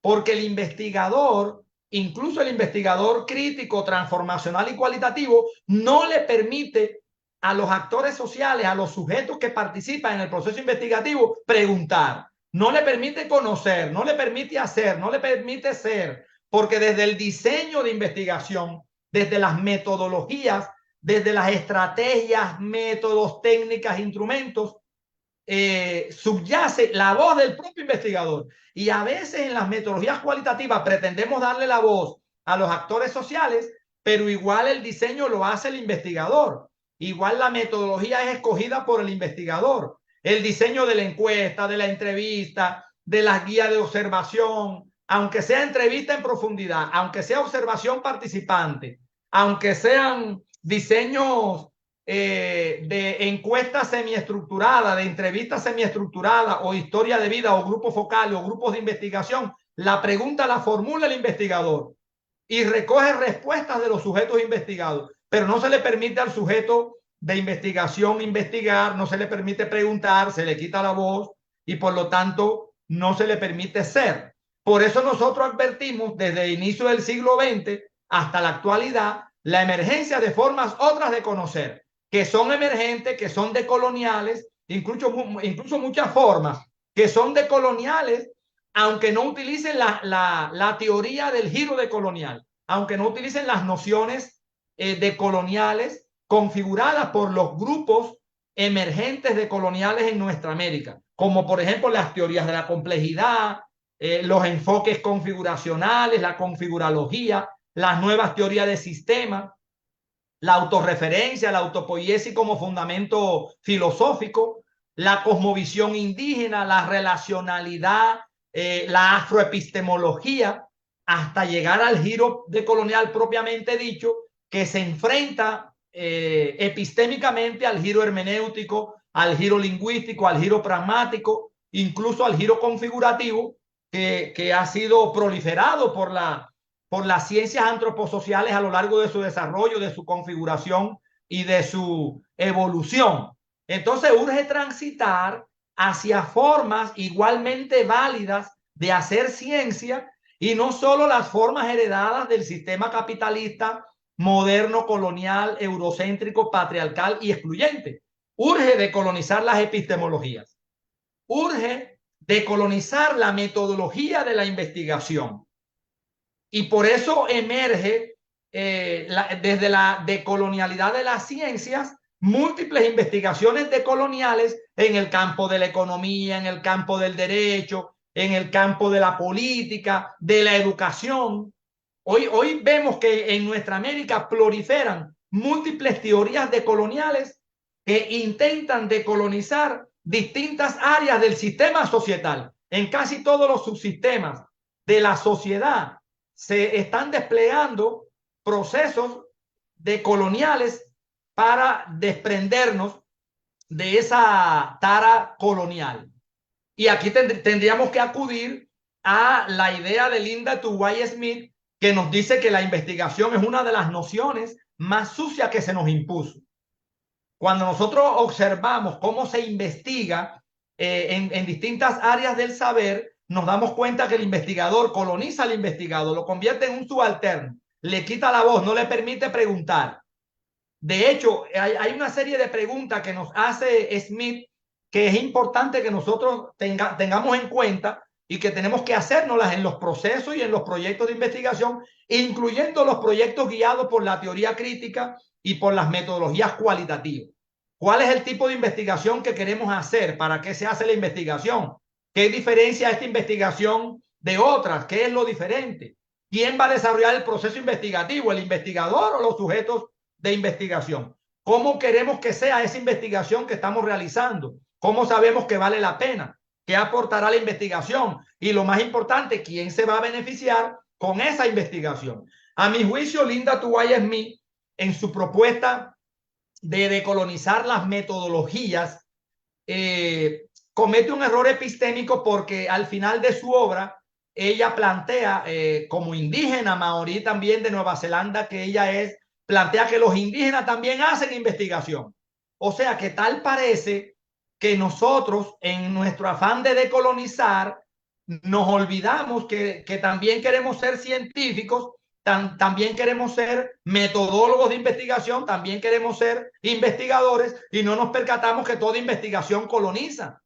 porque el investigador, incluso el investigador crítico, transformacional y cualitativo, no le permite a los actores sociales, a los sujetos que participan en el proceso investigativo, preguntar, no le permite conocer, no le permite hacer, no le permite ser, porque desde el diseño de investigación, desde las metodologías, desde las estrategias, métodos, técnicas, instrumentos, subyace la voz del propio investigador. Y a veces en las metodologías cualitativas pretendemos darle la voz a los actores sociales, pero igual el diseño lo hace el investigador. Igual la metodología es escogida por el investigador. El diseño de la encuesta, de la entrevista, de las guías de observación, aunque sea entrevista en profundidad, aunque sea observación participante, aunque sean diseños de encuestas semiestructuradas, de entrevistas semiestructuradas o historia de vida o grupos focales o grupos de investigación, la pregunta la formula el investigador y recoge respuestas de los sujetos investigados, pero no se le permite al sujeto de investigación investigar, no se le permite preguntar, se le quita la voz y por lo tanto no se le permite ser. Por eso nosotros advertimos desde el inicio del siglo XX hasta la actualidad la emergencia de formas otras de conocer, que son emergentes, que son decoloniales, incluso muchas formas que son decoloniales, aunque no utilicen la teoría del giro decolonial, aunque no utilicen las nociones decoloniales configuradas por los grupos emergentes decoloniales en nuestra América, como por ejemplo las teorías de la complejidad, los enfoques configuracionales, la configurología, las nuevas teorías de sistemas, la autorreferencia, la autopoiesis como fundamento filosófico, la cosmovisión indígena, la relacionalidad, la afroepistemología, hasta llegar al giro decolonial propiamente dicho, que se enfrenta epistémicamente al giro hermenéutico, al giro lingüístico, al giro pragmático, incluso al giro configurativo, que ha sido proliferado por las ciencias antroposociales a lo largo de su desarrollo, de su configuración y de su evolución. Entonces urge transitar hacia formas igualmente válidas de hacer ciencia y no solo las formas heredadas del sistema capitalista moderno, colonial, eurocéntrico, patriarcal y excluyente. Urge decolonizar las epistemologías. Urge decolonizar la metodología de la investigación. Y por eso emerge desde la decolonialidad de las ciencias múltiples investigaciones decoloniales en el campo de la economía, en el campo del derecho, en el campo de la política, de la educación. Hoy vemos que en nuestra América proliferan múltiples teorías decoloniales que intentan decolonizar distintas áreas del sistema societal. En casi todos los subsistemas de la sociedad se están desplegando procesos decoloniales para desprendernos de esa tara colonial. Y aquí tendríamos que acudir a la idea de Linda Tuwai Smith, que nos dice que la investigación es una de las nociones más sucias que se nos impuso. Cuando nosotros observamos cómo se investiga en distintas áreas del saber, nos damos cuenta que el investigador coloniza al investigado, lo convierte en un subalterno, le quita la voz, no le permite preguntar. De hecho, hay una serie de preguntas que nos hace Smith que es importante que nosotros tengamos en cuenta y que tenemos que hacérnoslas en los procesos y en los proyectos de investigación, incluyendo los proyectos guiados por la teoría crítica y por las metodologías cualitativas. ¿Cuál es el tipo de investigación que queremos hacer? ¿Para qué se hace la investigación? ¿Qué diferencia esta investigación de otras? ¿Qué es lo diferente? ¿Quién va a desarrollar el proceso investigativo? ¿El investigador o los sujetos de investigación? ¿Cómo queremos que sea esa investigación que estamos realizando? ¿Cómo sabemos que vale la pena? ¿Qué aportará la investigación? Y lo más importante, ¿quién se va a beneficiar con esa investigación? A mi juicio, Linda Tuwai Smith, en su propuesta de decolonizar las metodologías, comete un error epistémico porque al final de su obra ella plantea, como indígena maorí también de Nueva Zelanda que ella es, plantea que los indígenas también hacen investigación. O sea que tal parece que nosotros en nuestro afán de decolonizar nos olvidamos que también queremos ser científicos, también queremos ser metodólogos de investigación, también queremos ser investigadores y no nos percatamos que toda investigación coloniza,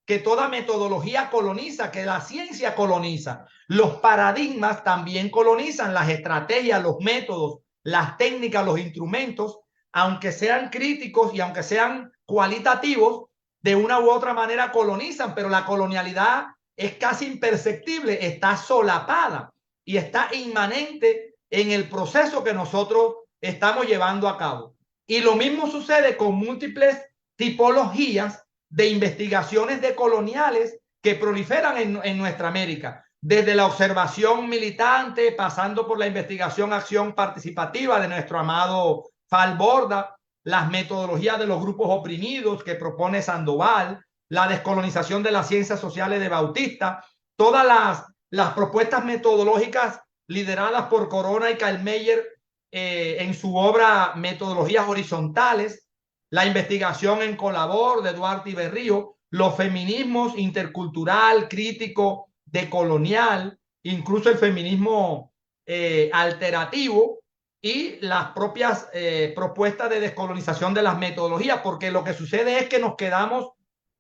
que toda metodología coloniza, que la ciencia coloniza. Los paradigmas también colonizan, las estrategias, los métodos, las técnicas, los instrumentos, aunque sean críticos y aunque sean cualitativos, de una u otra manera colonizan, pero la colonialidad es casi imperceptible, está solapada y está inmanente en el proceso que nosotros estamos llevando a cabo. Y lo mismo sucede con múltiples tipologías de investigaciones decoloniales que proliferan en nuestra América, desde la observación militante, pasando por la investigación acción participativa de nuestro amado Falborda, las metodologías de los grupos oprimidos que propone Sandoval, la descolonización de las ciencias sociales de Bautista, todas las propuestas metodológicas lideradas por Corona y Kallmeyer en su obra Metodologías Horizontales, la investigación en Colabor de Duarte y Berrío, los feminismos intercultural, crítico, decolonial, incluso el feminismo alternativo, y las propias propuestas de descolonización de las metodologías, porque lo que sucede es que nos quedamos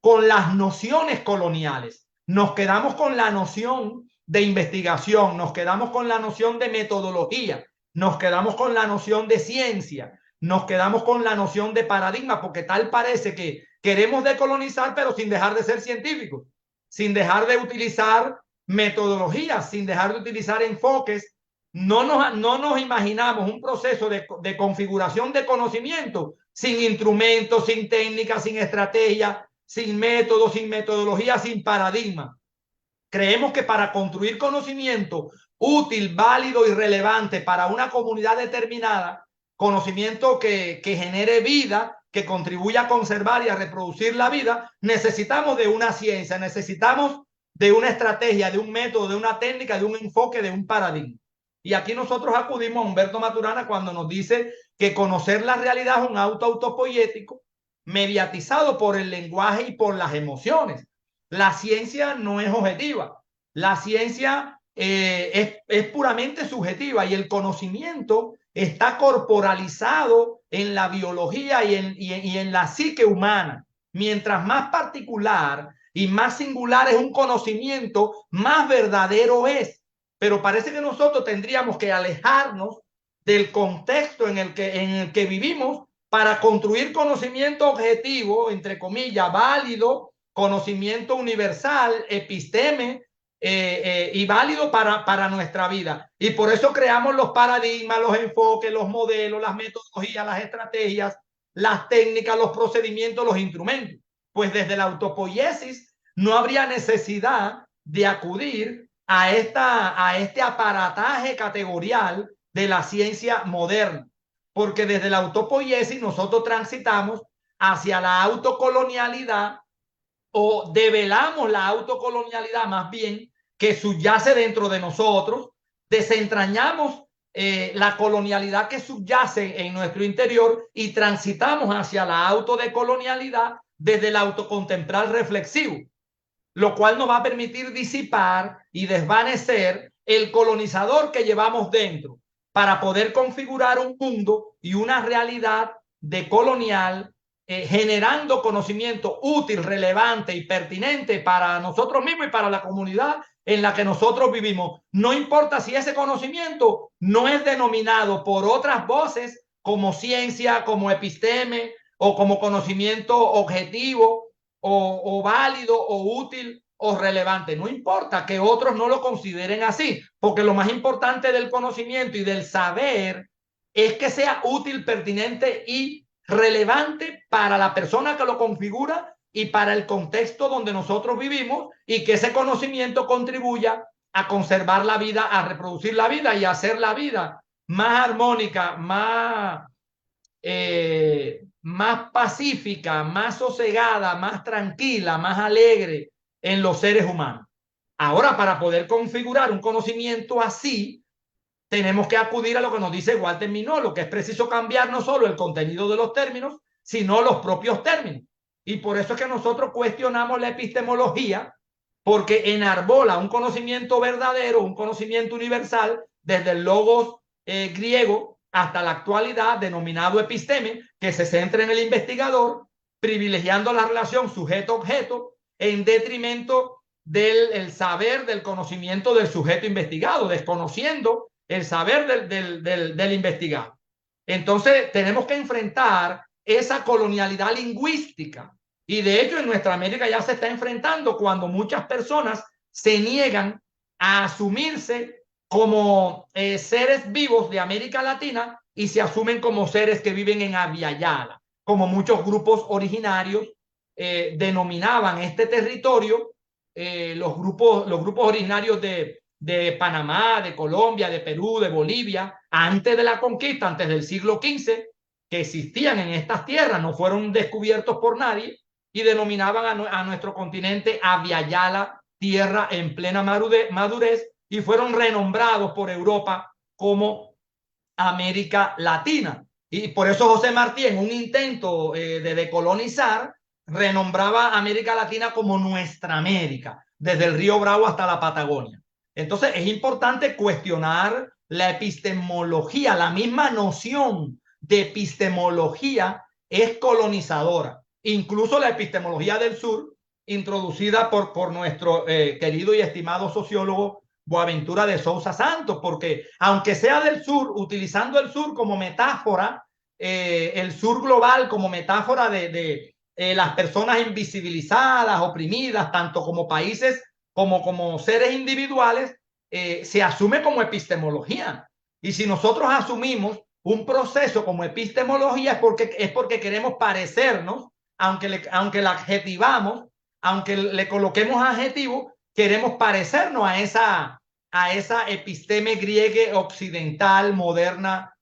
con las nociones coloniales, nos quedamos con la noción de investigación, nos quedamos con la noción de metodología, nos quedamos con la noción de ciencia, nos quedamos con la noción de paradigma, porque tal parece que queremos decolonizar, pero sin dejar de ser científicos, sin dejar de utilizar metodologías, sin dejar de utilizar enfoques. No nos imaginamos un proceso de configuración de conocimiento sin instrumentos, sin técnicas, sin estrategia, sin métodos, sin metodología, sin paradigma. Creemos que para construir conocimiento útil, válido y relevante para una comunidad determinada, conocimiento que genere vida, que contribuya a conservar y a reproducir la vida, necesitamos de una ciencia, necesitamos de una estrategia, de un método, de una técnica, de un enfoque, de un paradigma. Y aquí nosotros acudimos a Humberto Maturana cuando nos dice que conocer la realidad es un auto autopoyético mediatizado por el lenguaje y por las emociones. La ciencia no es objetiva, la ciencia es puramente subjetiva y el conocimiento está corporalizado en la biología y en la psique humana. Mientras más particular y más singular es un conocimiento, más verdadero es. Pero parece que nosotros tendríamos que alejarnos del contexto en el que vivimos para construir conocimiento objetivo, entre comillas, válido, conocimiento universal, episteme, y válido para nuestra vida. Y por eso creamos los paradigmas, los enfoques, los modelos, las metodologías, las estrategias, las técnicas, los procedimientos, los instrumentos. Pues desde la autopoiesis no habría necesidad de acudir a este aparataje categorial de la ciencia moderna, porque desde la autopoiesis nosotros transitamos hacia la autocolonialidad o develamos la autocolonialidad más bien que subyace dentro de nosotros, desentrañamos la colonialidad que subyace en nuestro interior y transitamos hacia la autodecolonialidad desde el autocontemplar reflexivo, lo cual nos va a permitir disipar y desvanecer el colonizador que llevamos dentro para poder configurar un mundo y una realidad decolonial, generando conocimiento útil, relevante y pertinente para nosotros mismos y para la comunidad en la que nosotros vivimos. No importa si ese conocimiento no es denominado por otras voces como ciencia, como episteme o como conocimiento objetivo o válido o útil o relevante. No importa que otros no lo consideren así, porque lo más importante del conocimiento y del saber es que sea útil, pertinente y relevante para la persona que lo configura y para el contexto donde nosotros vivimos, y que ese conocimiento contribuya a conservar la vida, a reproducir la vida y a hacer la vida más armónica, más pacífica, más sosegada, más tranquila, más alegre en los seres humanos. Ahora, para poder configurar un conocimiento así, tenemos que acudir a lo que nos dice Walter Minolo, que es preciso cambiar no solo el contenido de los términos, sino los propios términos. Y por eso es que nosotros cuestionamos la epistemología, porque enarbola un conocimiento verdadero, un conocimiento universal, desde el logos griego hasta la actualidad, denominado episteme, que se centra en el investigador, privilegiando la relación sujeto-objeto en detrimento del saber, del conocimiento del sujeto investigado, desconociendo el saber del investigado. Entonces tenemos que enfrentar esa colonialidad lingüística, y de hecho en nuestra América ya se está enfrentando cuando muchas personas se niegan a asumirse como seres vivos de América Latina y se asumen como seres que viven en Abya-Yala, como muchos grupos originarios denominaban este territorio, los grupos originarios de Panamá, de Colombia, de Perú, de Bolivia, antes de la conquista, antes del siglo XV, que existían en estas tierras, no fueron descubiertos por nadie, y denominaban a nuestro continente Abya-Yala, tierra en plena madurez, y fueron renombrados por Europa como América Latina. Y por eso José Martí, en un intento de decolonizar, renombraba América Latina como nuestra América, desde el río Bravo hasta la Patagonia. Entonces es importante cuestionar la epistemología. La misma noción de epistemología es colonizadora. Incluso la epistemología del sur, introducida por nuestro querido y estimado sociólogo Boaventura de Sousa Santos, porque aunque sea del sur, utilizando el sur como metáfora, el sur global como metáfora de las personas invisibilizadas, oprimidas, tanto como países como seres individuales, se asume como epistemología. Y si nosotros asumimos un proceso como epistemología es porque queremos parecernos, aunque la adjetivamos, aunque le coloquemos adjetivo, queremos parecernos a esa episteme griega occidental, moderna,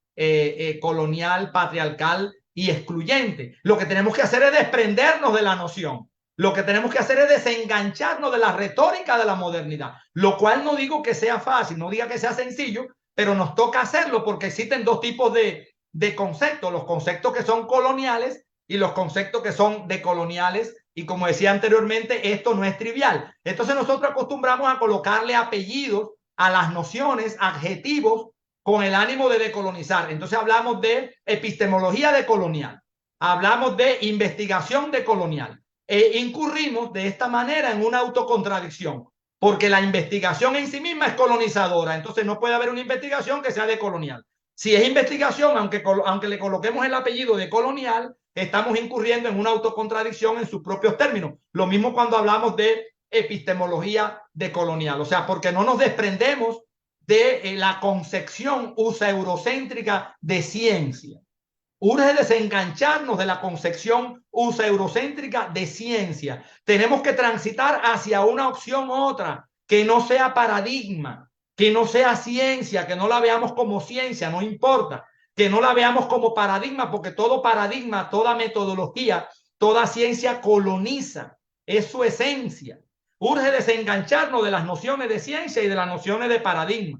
colonial, patriarcal y excluyente. Lo que tenemos que hacer es desprendernos de la noción. Lo que tenemos que hacer es desengancharnos de la retórica de la modernidad, lo cual no digo que sea fácil, no diga que sea sencillo, pero nos toca hacerlo porque existen dos tipos de conceptos, los conceptos que son coloniales y los conceptos que son decoloniales. Y como decía anteriormente, esto no es trivial. Entonces nosotros acostumbramos a colocarle apellidos a las nociones, adjetivos, con el ánimo de decolonizar. Entonces hablamos de epistemología decolonial, hablamos de investigación decolonial. Incurrimos de esta manera en una autocontradicción, porque la investigación en sí misma es colonizadora, entonces no puede haber una investigación que sea decolonial. Si es investigación, aunque le coloquemos el apellido de colonial, estamos incurriendo en una autocontradicción en sus propios términos. Lo mismo cuando hablamos de epistemología decolonial, o sea, porque no nos desprendemos de la concepción USA-eurocéntrica de ciencia. Urge desengancharnos de la concepción USA-eurocéntrica de ciencia. Tenemos que transitar hacia una opción otra, que no sea paradigma, que no sea ciencia, que no la veamos como ciencia, no importa, que no la veamos como paradigma, porque todo paradigma, toda metodología, toda ciencia coloniza, es su esencia. Urge desengancharnos de las nociones de ciencia y de las nociones de paradigma.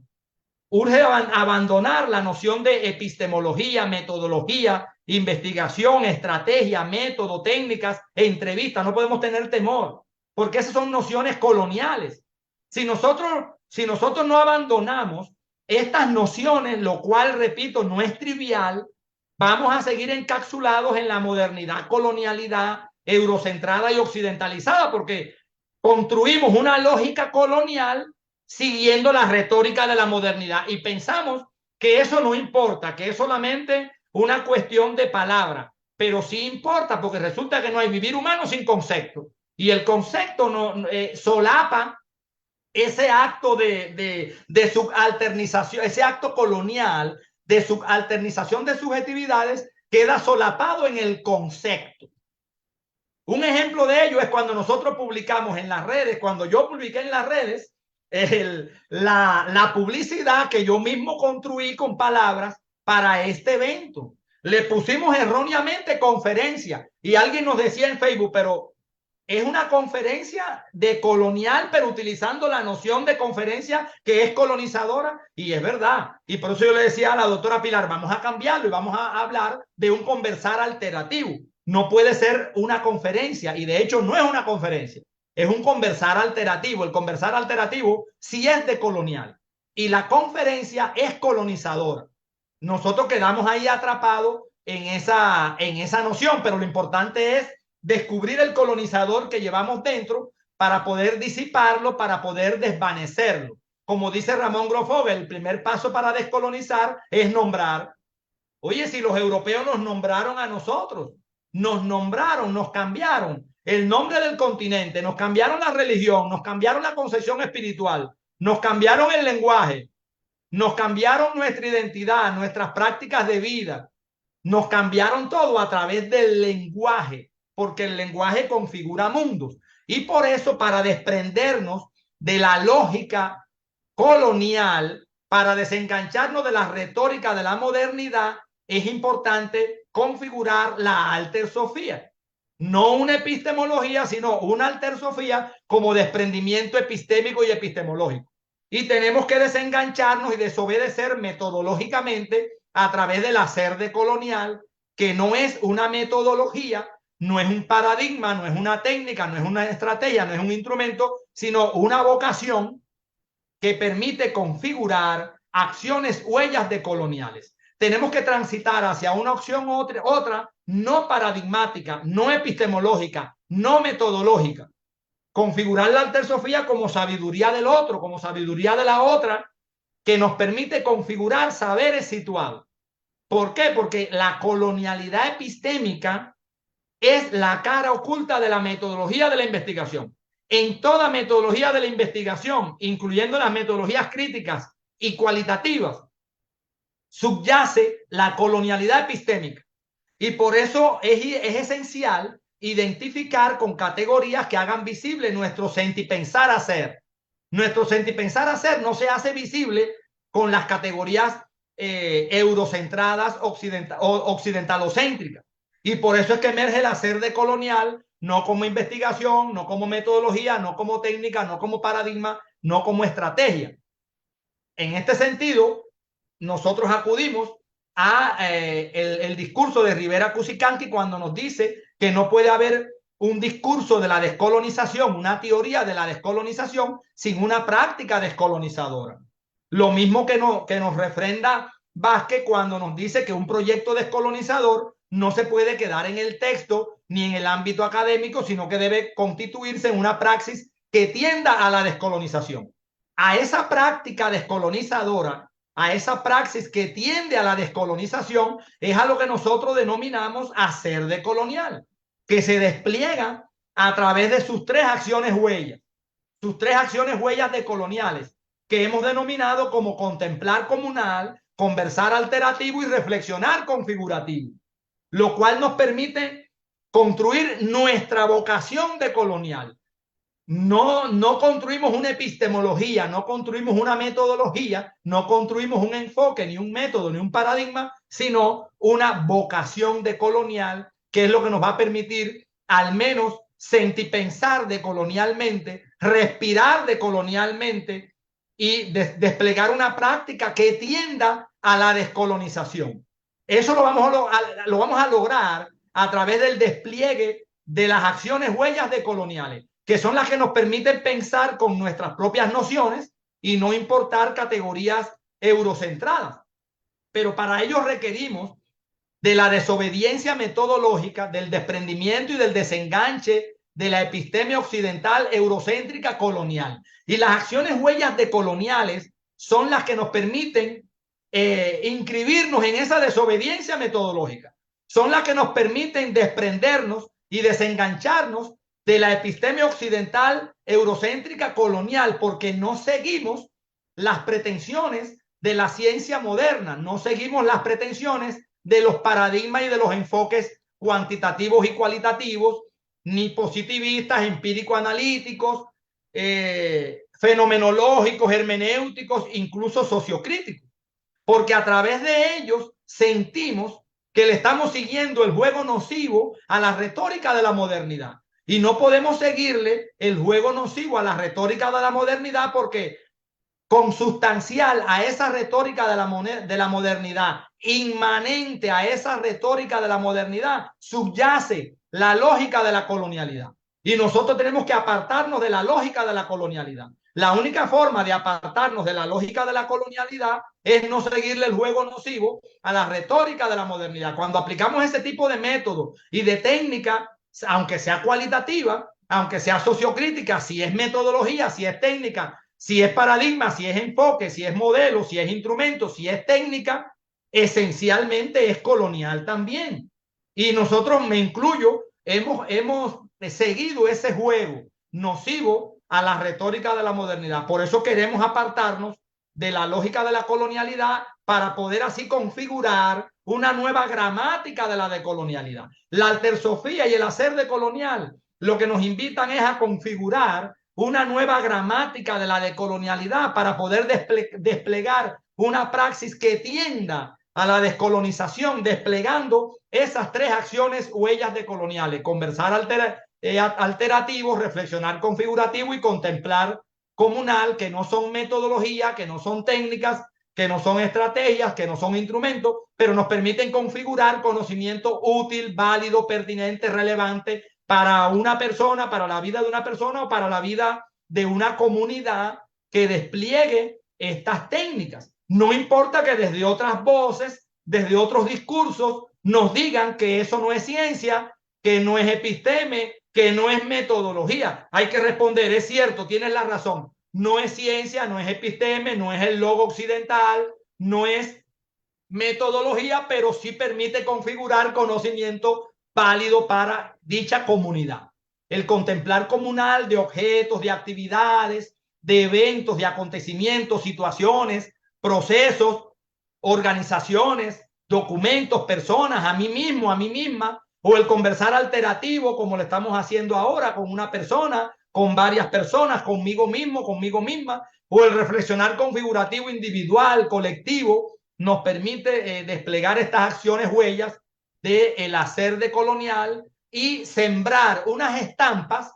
Urge abandonar la noción de epistemología, metodología, investigación, estrategia, método, técnicas, entrevistas. No podemos tener temor, porque esas son nociones coloniales. Si nosotros no abandonamos estas nociones, lo cual, repito, no es trivial, vamos a seguir encapsulados en la modernidad, colonialidad, eurocentrada y occidentalizada, porque construimos una lógica colonial siguiendo la retórica de la modernidad y pensamos que eso no importa, que es solamente una cuestión de palabra, pero sí importa porque resulta que no hay vivir humano sin concepto y el concepto no solapa ese acto de subalternización, ese acto colonial de subalternización de subjetividades queda solapado en el concepto. Un ejemplo de ello es cuando nosotros publicamos en las redes, cuando yo publiqué en las redes la publicidad que yo mismo construí con palabras para este evento. Le pusimos erróneamente conferencia y alguien nos decía en Facebook, pero es una conferencia decolonial, pero utilizando la noción de conferencia que es colonizadora, y es verdad. Y por eso yo le decía a la doctora Pilar, vamos a cambiarlo y vamos a hablar de un conversar alternativo. No puede ser una conferencia, y de hecho no es una conferencia, es un conversar alternativo. El conversar alternativo sí es decolonial, y la conferencia es colonizadora. Nosotros quedamos ahí atrapados en esa noción, pero lo importante es descubrir el colonizador que llevamos dentro para poder disiparlo, para poder desvanecerlo. Como dice Ramón Grofogel, el primer paso para descolonizar es nombrar. Oye, si los europeos nos nombraron a nosotros, nos nombraron, nos cambiaron el nombre del continente, nos cambiaron la religión, nos cambiaron la concepción espiritual, nos cambiaron el lenguaje, nos cambiaron nuestra identidad, nuestras prácticas de vida, nos cambiaron todo a través del lenguaje, porque el lenguaje configura mundos. Y por eso, para desprendernos de la lógica colonial, para desengancharnos de la retórica de la modernidad, es importante configurar la altersofía. No una epistemología, sino una altersofía como desprendimiento epistémico y epistemológico. Y tenemos que desengancharnos y desobedecer metodológicamente a través del hacer decolonial, que no es una metodología, no es un paradigma, no es una técnica, no es una estrategia, no es un instrumento, sino una vocación que permite configurar acciones, huellas decoloniales. Tenemos que transitar hacia una opción otra no paradigmática, no epistemológica, no metodológica. Configurar la altersofía como sabiduría del otro, como sabiduría de la otra, que nos permite configurar saberes situados. ¿Por qué? Porque la colonialidad epistémica es la cara oculta de la metodología de la investigación. En toda metodología de la investigación, incluyendo las metodologías críticas y cualitativas, subyace la colonialidad epistémica. Y por eso es esencial identificar con categorías que hagan visible nuestro sentipensar hacer. Nuestro sentipensar hacer no se hace visible con las categorías eurocentradas occidentalocéntricas. Y por eso es que emerge el hacer decolonial, no como investigación, no como metodología, no como técnica, no como paradigma, no como estrategia. En este sentido, nosotros acudimos a el discurso de Rivera Cusicanqui cuando nos dice que no puede haber un discurso de la descolonización, una teoría de la descolonización sin una práctica descolonizadora. Lo mismo que nos refrenda Vázquez cuando nos dice que un proyecto descolonizador no se puede quedar en el texto ni en el ámbito académico, sino que debe constituirse en una praxis que tienda a la descolonización. A esa práctica descolonizadora, a esa praxis que tiende a la descolonización, es a lo que nosotros denominamos hacer decolonial, que se despliega a través de sus tres acciones huellas decoloniales, que hemos denominado como contemplar comunal, conversar alternativo y reflexionar configurativo, lo cual nos permite construir nuestra vocación decolonial. No construimos una epistemología, no construimos una metodología, no construimos un enfoque, ni un método, ni un paradigma, sino una vocación decolonial, que es lo que nos va a permitir al menos sentipensar decolonialmente, respirar decolonialmente y desplegar una práctica que tienda a la descolonización. Eso lo vamos a lograr a través del despliegue de las acciones huellas decoloniales, que son las que nos permiten pensar con nuestras propias nociones y no importar categorías eurocentradas. Pero para ello requerimos de la desobediencia metodológica, del desprendimiento y del desenganche de la epistemia occidental eurocéntrica colonial. Y las acciones huellas decoloniales son las que nos permiten inscribirnos en esa desobediencia metodológica. Son las que nos permiten desprendernos y desengancharnos de la epistemia occidental eurocéntrica colonial, porque no seguimos las pretensiones de la ciencia moderna, no seguimos las pretensiones de los paradigmas y de los enfoques cuantitativos y cualitativos, ni positivistas, empírico-analíticos, fenomenológicos, hermenéuticos, incluso sociocríticos, porque a través de ellos sentimos que le estamos siguiendo el juego nocivo a la retórica de la modernidad. Y no podemos seguirle el juego nocivo a la retórica de la modernidad porque consustancial a esa retórica de la modernidad, inmanente a esa retórica de la modernidad, subyace la lógica de la colonialidad. Y nosotros tenemos que apartarnos de la lógica de la colonialidad. La única forma de apartarnos de la lógica de la colonialidad es no seguirle el juego nocivo a la retórica de la modernidad. Cuando aplicamos ese tipo de método y de técnica, aunque sea cualitativa, aunque sea sociocrítica, si es metodología, si es técnica, si es paradigma, si es enfoque, si es modelo, si es instrumento, si es técnica, esencialmente es colonial también. Y nosotros, me incluyo, hemos seguido ese juego nocivo a la retórica de la modernidad. Por eso queremos apartarnos de la lógica de la colonialidad para poder así configurar una nueva gramática de la decolonialidad. La altersofía y el hacer decolonial lo que nos invitan es a configurar una nueva gramática de la decolonialidad para poder desplegar una praxis que tienda a la descolonización, desplegando esas tres acciones huellas decoloniales: conversar alternativo, reflexionar configurativo y contemplar comunal, que no son metodología, que no son técnicas, que no son estrategias, que no son instrumentos, pero nos permiten configurar conocimiento útil, válido, pertinente, relevante para una persona, para la vida de una persona o para la vida de una comunidad que despliegue estas técnicas. No importa que desde otras voces, desde otros discursos, nos digan que eso no es ciencia, que no es episteme, que no es metodología. Hay que responder, es cierto, tienes la razón. No es ciencia, no es episteme, no es el logo occidental, no es metodología, pero sí permite configurar conocimiento válido para dicha comunidad. El contemplar comunal de objetos, de actividades, de eventos, de acontecimientos, situaciones, procesos, organizaciones, documentos, personas, a mí mismo, a mí misma, o el conversar alternativo como lo estamos haciendo ahora con una persona, con varias personas, conmigo mismo, conmigo misma, o el reflexionar configurativo individual, colectivo, nos permite desplegar estas acciones huellas del hacer de colonial y sembrar unas estampas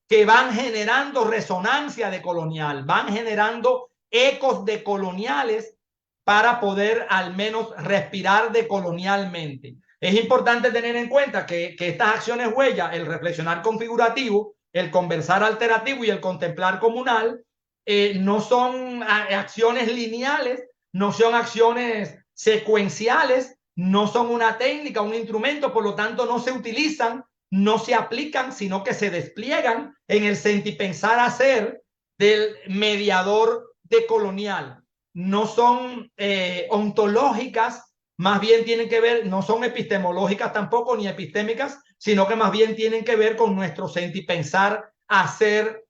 que van generando resonancia de colonial, van generando ecos de coloniales para poder al menos respirar de colonialmente. Es importante tener en cuenta que estas acciones huellas, el reflexionar configurativo, el conversar alternativo y el contemplar comunal, no son acciones lineales, no son acciones secuenciales, no son una técnica, un instrumento, por lo tanto no se utilizan, no se aplican, sino que se despliegan en el sentipensar hacer del mediador decolonial. No son ontológicas, más bien tienen que ver, no son epistemológicas tampoco, ni epistémicas, sino que más bien tienen que ver con nuestro sentipensar hacer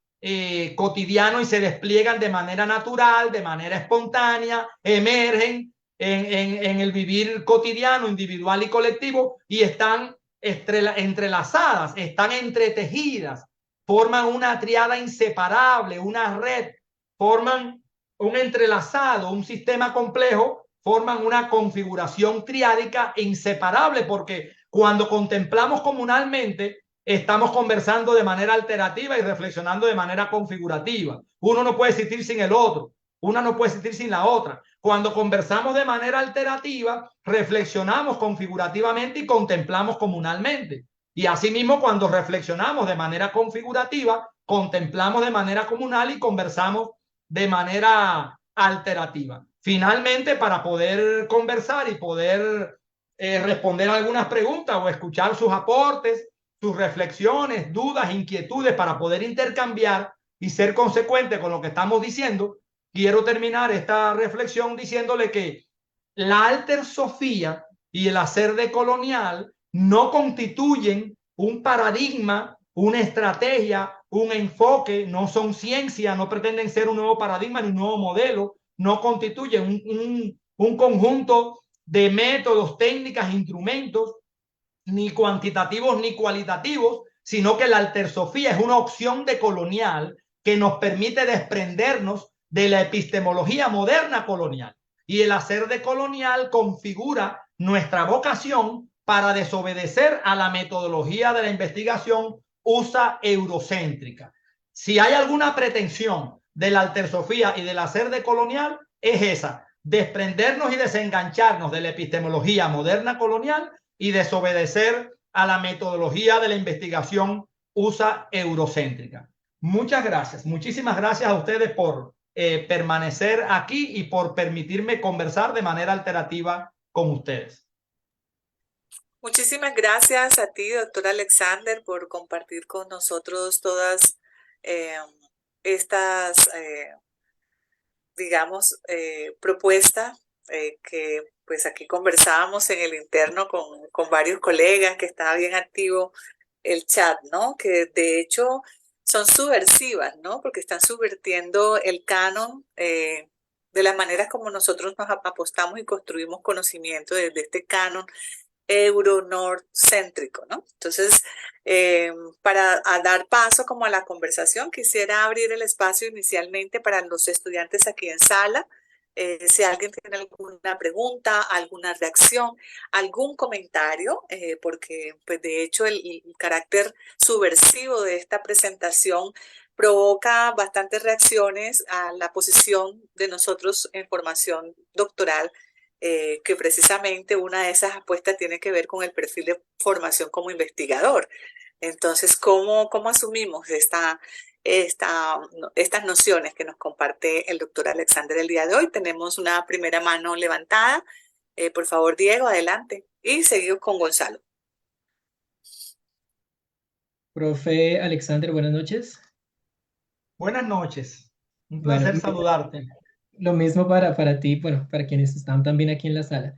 cotidiano y se despliegan de manera natural, de manera espontánea, emergen en el vivir cotidiano, individual y colectivo y están entrelazadas, están entretejidas, forman una triada inseparable, una red, forman un entrelazado, un sistema complejo, forman una configuración triádica inseparable porque cuando contemplamos comunalmente estamos conversando de manera alternativa y reflexionando de manera configurativa. Uno no puede existir sin el otro, una no puede existir sin la otra. Cuando conversamos de manera alternativa, reflexionamos configurativamente y contemplamos comunalmente. Y asimismo, cuando reflexionamos de manera configurativa, contemplamos de manera comunal y conversamos de manera alternativa. Finalmente, para poder conversar y poder responder algunas preguntas o escuchar sus aportes, sus reflexiones, dudas, inquietudes para poder intercambiar y ser consecuente con lo que estamos diciendo, quiero terminar esta reflexión diciéndole que la altersofía y el hacer decolonial no constituyen un paradigma, una estrategia, un enfoque, no son ciencia, no pretenden ser un nuevo paradigma ni un nuevo modelo, no constituyen un conjunto de métodos, técnicas, instrumentos ni cuantitativos ni cualitativos, sino que la altersofía es una opción decolonial que nos permite desprendernos de la epistemología moderna colonial. Y el hacer decolonial configura nuestra vocación para desobedecer a la metodología de la investigación USA eurocéntrica. Si hay alguna pretensión de la altersofía y del hacer decolonial, es esa, desprendernos y desengancharnos de la epistemología moderna colonial y desobedecer a la metodología de la investigación USA eurocéntrica. Muchas gracias, muchísimas gracias a ustedes por permanecer aquí y por permitirme conversar de manera alternativa con ustedes. Muchísimas gracias a ti, doctor Alexander, por compartir con nosotros todas estas, digamos, propuestas que pues aquí conversábamos en el interno con varios colegas, que estaba bien activo el chat, ¿no? Que de hecho son subversivas, ¿no? Porque están subvirtiendo el canon de las maneras como nosotros nos apostamos y construimos conocimiento desde este canon euro-nord-céntrico, ¿no? Entonces, para dar paso como a la conversación, quisiera abrir el espacio inicialmente para los estudiantes aquí en sala. Si alguien tiene alguna pregunta, alguna reacción, algún comentario, porque pues de hecho el carácter subversivo de esta presentación provoca bastantes reacciones a la posición de nosotros en formación doctoral, que precisamente una de esas apuestas tiene que ver con el perfil de formación como investigador. Entonces, ¿cómo asumimos estas nociones que nos comparte el doctor Alexander el día de hoy. Tenemos una primera mano levantada. Por favor, Diego, adelante. Y seguimos con Gonzalo. Profe Alexander, buenas noches. Buenas noches, un Bueno, placer saludarte. lo mismo para ti, bueno, para quienes están también aquí en la sala.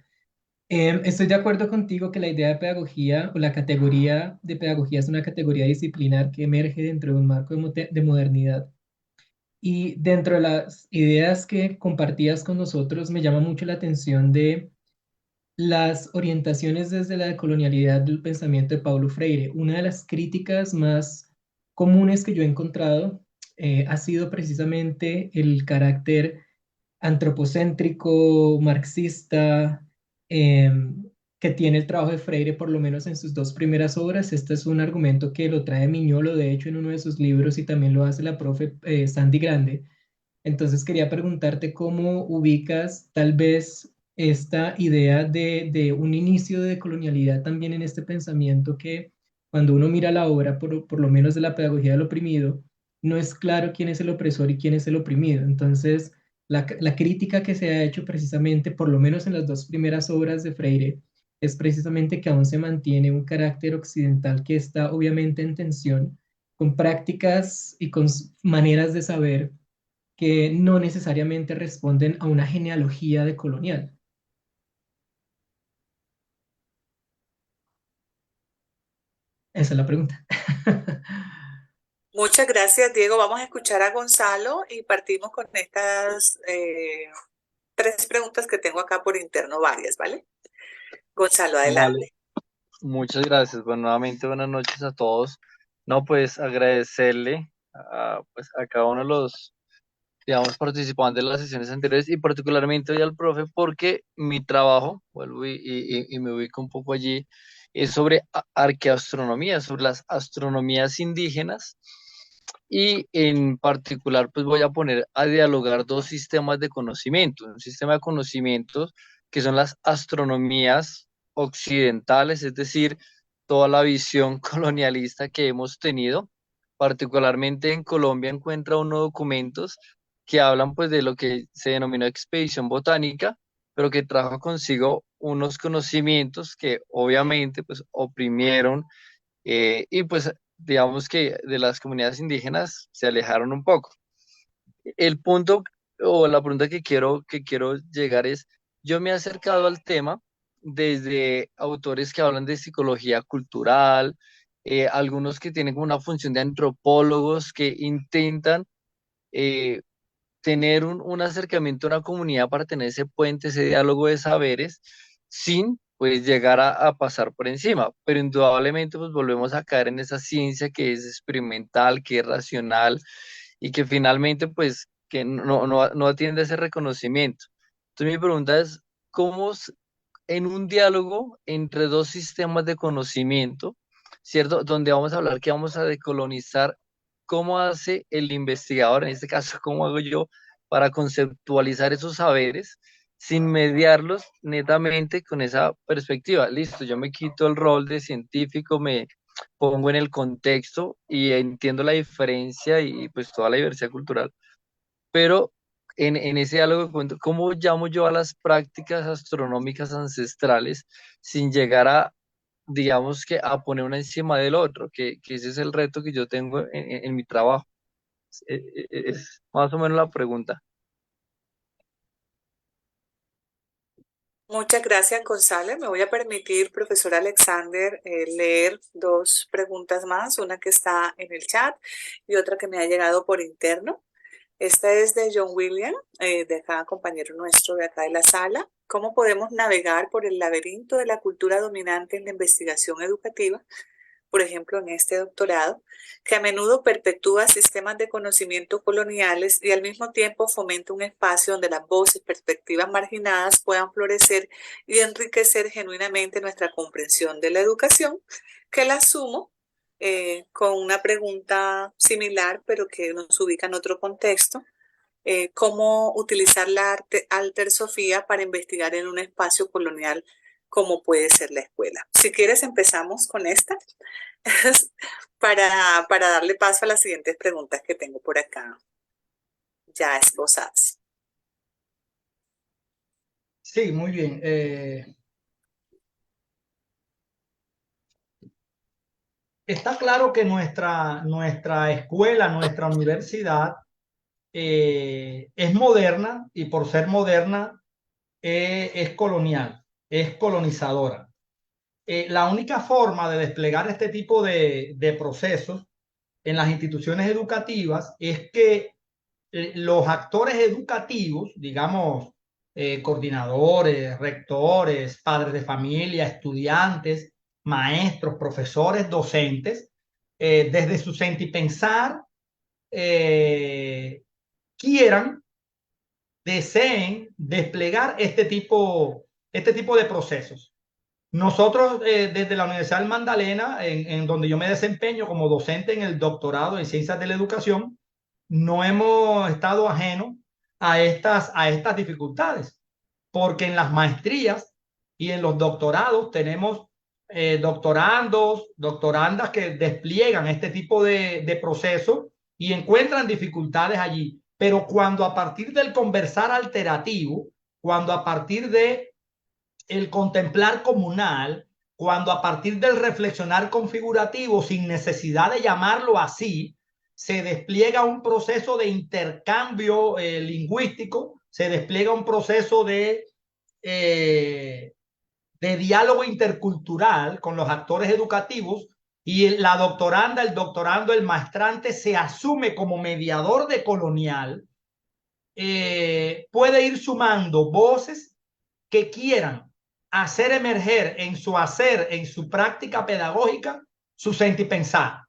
Estoy de acuerdo contigo que la idea de pedagogía o la categoría de pedagogía es una categoría disciplinar que emerge dentro de un marco de modernidad. Y dentro de las ideas que compartías con nosotros, me llama mucho la atención de las orientaciones desde la decolonialidad del pensamiento de Paulo Freire. Una de las críticas más comunes que yo he encontrado ha sido precisamente el carácter antropocéntrico, marxista, eh, que tiene el trabajo de Freire, por lo menos en sus dos primeras obras. Este es un argumento que lo trae Miñolo, de hecho, en uno de sus libros, y también lo hace la profe Sandy Grande. Entonces quería preguntarte cómo ubicas tal vez esta idea de un inicio de colonialidad también en este pensamiento que cuando uno mira la obra, por lo menos de la pedagogía del oprimido, no es claro quién es el opresor y quién es el oprimido. Entonces, la crítica que se ha hecho precisamente, por lo menos en las dos primeras obras de Freire, es precisamente que aún se mantiene un carácter occidental que está obviamente en tensión con prácticas y con maneras de saber que no necesariamente responden a una genealogía de colonial. Esa es la pregunta. Muchas gracias, Diego. Vamos a escuchar a Gonzalo y partimos con estas tres preguntas que tengo acá por interno, varias, ¿vale? Gonzalo, Vale, adelante. muchas gracias. Bueno, nuevamente buenas noches a todos. No, pues agradecerle pues, a cada uno de los, digamos, participantes de las sesiones anteriores y particularmente hoy al profe porque mi trabajo, vuelvo y me ubico un poco allí, es sobre arqueoastronomía, sobre las astronomías indígenas y en particular pues voy a poner a dialogar dos sistemas de conocimiento, un sistema de conocimientos que son las astronomías occidentales, es decir, toda la visión colonialista que hemos tenido, particularmente en Colombia encuentra unos documentos que hablan pues de lo que se denominó expedición botánica, pero que trajo consigo unos conocimientos que obviamente pues oprimieron y pues digamos que de las comunidades indígenas se alejaron un poco. El punto o la pregunta que quiero llegar es, yo me he acercado al tema desde autores que hablan de psicología cultural, algunos que tienen como una función de antropólogos que intentan eh, tener un acercamiento a una comunidad para tener ese puente, ese diálogo de saberes, sin pues llegar a pasar por encima. Pero indudablemente pues volvemos a caer en esa ciencia que es experimental, que es racional y que finalmente pues que no atiende a ese reconocimiento. Entonces mi pregunta es, ¿cómo en un diálogo entre dos sistemas de conocimiento, ¿cierto? Donde vamos a hablar que vamos a decolonizar, ¿cómo hace el investigador, en este caso, cómo hago yo, para conceptualizar esos saberes sin mediarlos netamente con esa perspectiva? Listo, yo me quito el rol de científico, me pongo en el contexto y entiendo la diferencia y pues toda la diversidad cultural, pero en ese diálogo cuento cómo llamo yo a las prácticas astronómicas ancestrales sin llegar a, digamos que a poner una encima del otro, que ese es el reto que yo tengo en mi trabajo. Es más o menos la pregunta. Muchas gracias, Gonzalo. Me voy a permitir, profesor Alexander, leer dos preguntas más, una que está en el chat y otra que me ha llegado por interno. Esta es de John William, de acá, compañero nuestro de acá de la sala. ¿Cómo podemos navegar por el laberinto de la cultura dominante en la investigación educativa? Por ejemplo, en este doctorado, que a menudo perpetúa sistemas de conocimiento coloniales y al mismo tiempo fomenta un espacio donde las voces, perspectivas marginadas puedan florecer y enriquecer genuinamente nuestra comprensión de la educación, que la asumo con una pregunta similar, pero que nos ubica en otro contexto. ¿Cómo utilizar la arte, Alter Sofía para investigar en un espacio colonial como puede ser la escuela. Si quieres, empezamos con esta para darle paso a las siguientes preguntas que tengo por acá ya esbozadas. Sí, muy bien. Está claro que nuestra escuela, nuestra universidad es moderna y por ser moderna es colonial, es colonizadora. La única forma de desplegar este tipo de procesos en las instituciones educativas es que los actores educativos, digamos, coordinadores, rectores, padres de familia, estudiantes, maestros, profesores, docentes, desde su sentir y pensar, quieran, deseen desplegar este tipo de procesos. Nosotros, desde la Universidad del Magdalena, en donde yo me desempeño como docente en el doctorado en Ciencias de la Educación, no hemos estado ajenos a estas dificultades, porque en las maestrías y en los doctorados tenemos doctorandos, doctorandas que despliegan este tipo de procesos y encuentran dificultades allí. Pero cuando a partir del conversar alternativo, cuando a partir de el contemplar comunal, cuando a partir del reflexionar configurativo, sin necesidad de llamarlo así, se despliega un proceso de intercambio lingüístico, se despliega un proceso de diálogo intercultural con los actores educativos y la doctoranda, el doctorando, el maestrante se asume como mediador de colonial, puede ir sumando voces que quieran hacer emerger en su hacer, en su práctica pedagógica, su sentir y pensar.